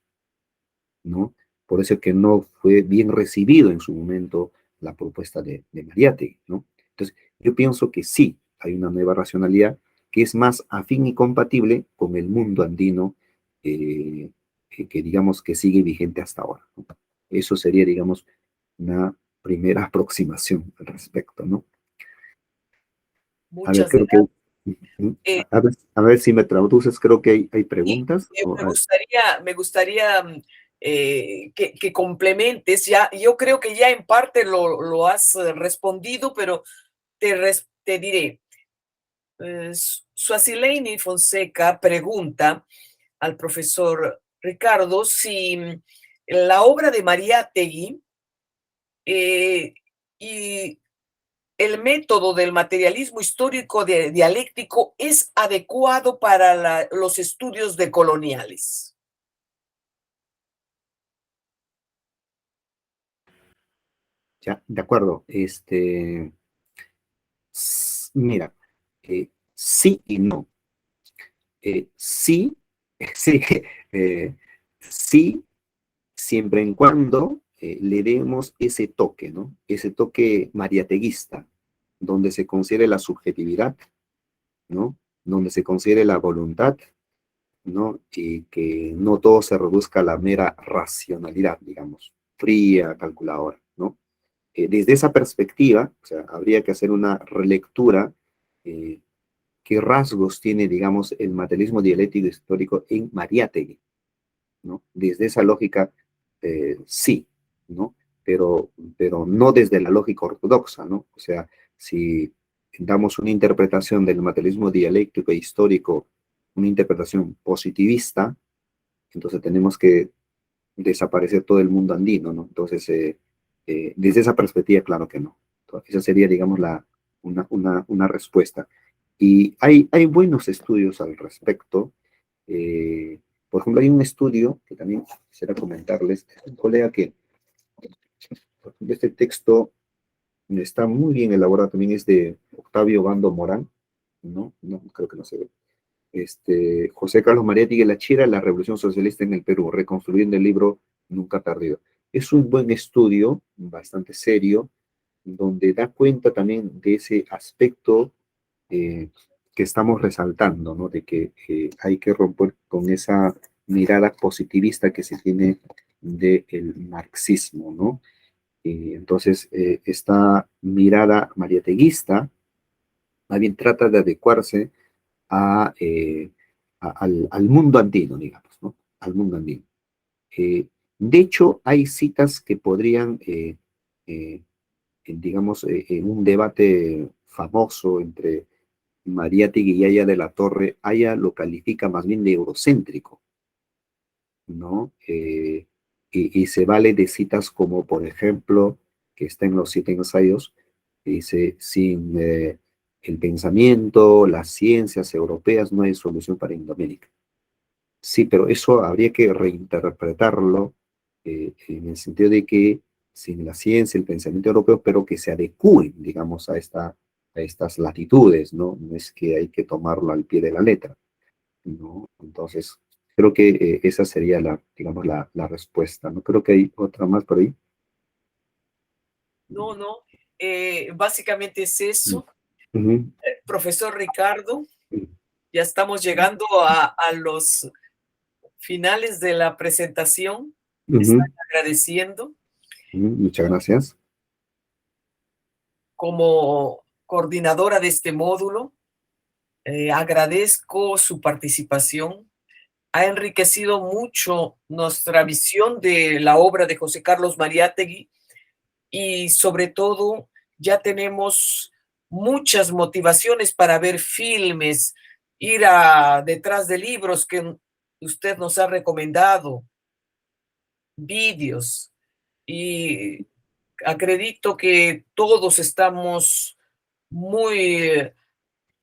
¿no? Por eso es que no fue bien recibido en su momento la propuesta de Mariátegui, ¿no? Entonces, yo pienso que sí, hay una nueva racionalidad que es más afín y compatible con el mundo andino que digamos que sigue vigente hasta ahora, ¿no? Eso sería, digamos, una primera aproximación al respecto, ¿no? A ver, Muchas creo que gracias. Eh, A ver si me traduces, creo que hay preguntas. me gustaría que complementes, ya, yo creo que ya en parte lo has respondido, pero te diré, Suasileini Fonseca pregunta al profesor Ricardo si la obra de Mariátegui eh, y el método del materialismo histórico dialéctico es adecuado para los estudios decoloniales. Ya, de acuerdo. Mira, sí y no. Sí, sí, eh, sí, siempre en cuando le demos ese toque, ¿no? Ese toque mariateguista, donde se considere la subjetividad, ¿no? Donde se considere la voluntad, ¿no? Y que no todo se reduzca a la mera racionalidad, digamos, fría, calculadora, ¿no? Desde esa perspectiva, o sea, habría que hacer una relectura, eh, qué rasgos tiene, digamos, el materialismo dialéctico histórico en Mariátegui, ¿no? Desde esa lógica, sí, ¿no? Pero no desde la lógica ortodoxa, ¿no? O sea, si damos una interpretación del materialismo dialéctico e histórico, una interpretación positivista, entonces tenemos que desaparecer todo el mundo andino, ¿no? Entonces, desde esa perspectiva, claro que no. Entonces, esa sería, digamos, una respuesta. Y hay buenos estudios al respecto. Eh, por ejemplo, hay un estudio que también quisiera comentarles, un colega que, por ejemplo, este texto está muy bien elaborado, también es de Octavio Bando Morán, ¿no? No, creo que no se ve. José Carlos Mariátegui Lachira, La Revolución Socialista en el Perú, reconstruyendo el libro Nunca Perdido. Es un buen estudio, bastante serio, donde da cuenta también de ese aspecto eh, que estamos resaltando, ¿no? De que hay que romper con esa mirada positivista que se tiene del marxismo, ¿no? Y entonces, esta mirada mariateguista, más bien trata de adecuarse al mundo andino, digamos, ¿no? Al mundo andino. Eh, de hecho, hay citas que podrían, digamos, en un debate famoso entre Mariátegui y Aya de la Torre, Aya lo califica más bien de eurocéntrico, ¿no? Y se vale de citas como, por ejemplo, que está en los 7 ensayos, dice, sin el pensamiento, las ciencias europeas no hay solución para Indoamérica. Sí, pero eso habría que reinterpretarlo en el sentido de que sin la ciencia, el pensamiento europeo, pero que se adecúen, digamos, a estas latitudes, ¿no? No es que hay que tomarlo al pie de la letra, ¿no? Entonces, creo que esa sería digamos, la respuesta, ¿no? Creo que hay otra más por ahí. No, no, básicamente es eso. Ujú, Profesor Ricardo, ya estamos llegando a los finales de la presentación. ujú, Están agradeciendo. ujú, muchas gracias. Como coordinadora de este módulo, agradezco su participación. Ha enriquecido mucho nuestra visión de la obra de José Carlos Mariátegui y sobre todo ya tenemos muchas motivaciones para ver filmes, ir detrás de libros que usted nos ha recomendado, vídeos, y acredito que todos estamos muy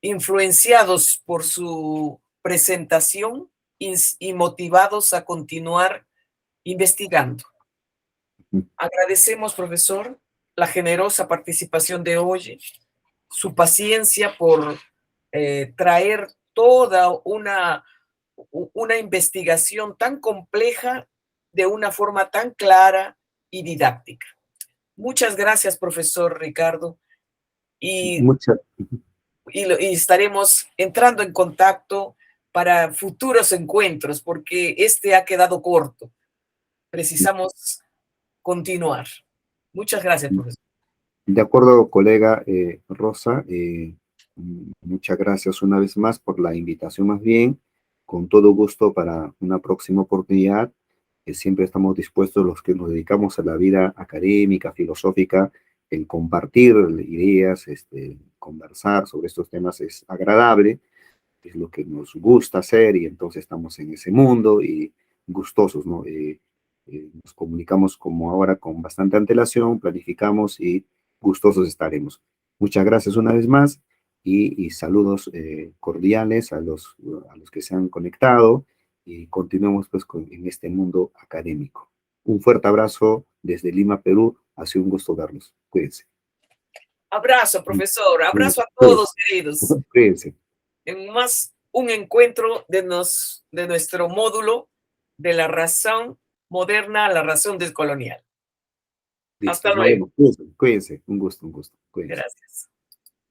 influenciados por su presentación y motivados a continuar investigando. Agradecemos, profesor, la generosa participación de hoy, su paciencia por traer toda una investigación tan compleja de una forma tan clara y didáctica. Muchas gracias, profesor Ricardo, y, Muchas, y estaremos entrando en contacto para futuros encuentros, porque este ha quedado corto. Precisamos continuar. Muchas gracias, profesor. de acuerdo, colega Rosa. Muchas gracias una vez más por la invitación, más bien, con todo gusto para una próxima oportunidad, que siempre estamos dispuestos los que nos dedicamos a la vida académica, filosófica, el compartir ideas, conversar sobre estos temas es agradable, es lo que nos gusta hacer y entonces estamos en ese mundo y gustosos, ¿no? Nos comunicamos como ahora con bastante antelación, planificamos y gustosos estaremos. Muchas gracias una vez más y saludos cordiales a los que se han conectado y continuemos pues en este mundo académico. Un fuerte abrazo desde Lima, Perú. Ha sido un gusto verlos. Cuídense. Abrazo, profesor. Abrazo a Cuídense. todos, queridos. Cuídense. En más un encuentro de nuestro módulo de la razón moderna a la razón descolonial. Listo, Hasta nos luego. vemos. Cuídense, cuídense. Un gusto, un gusto. Cuídense. Gracias.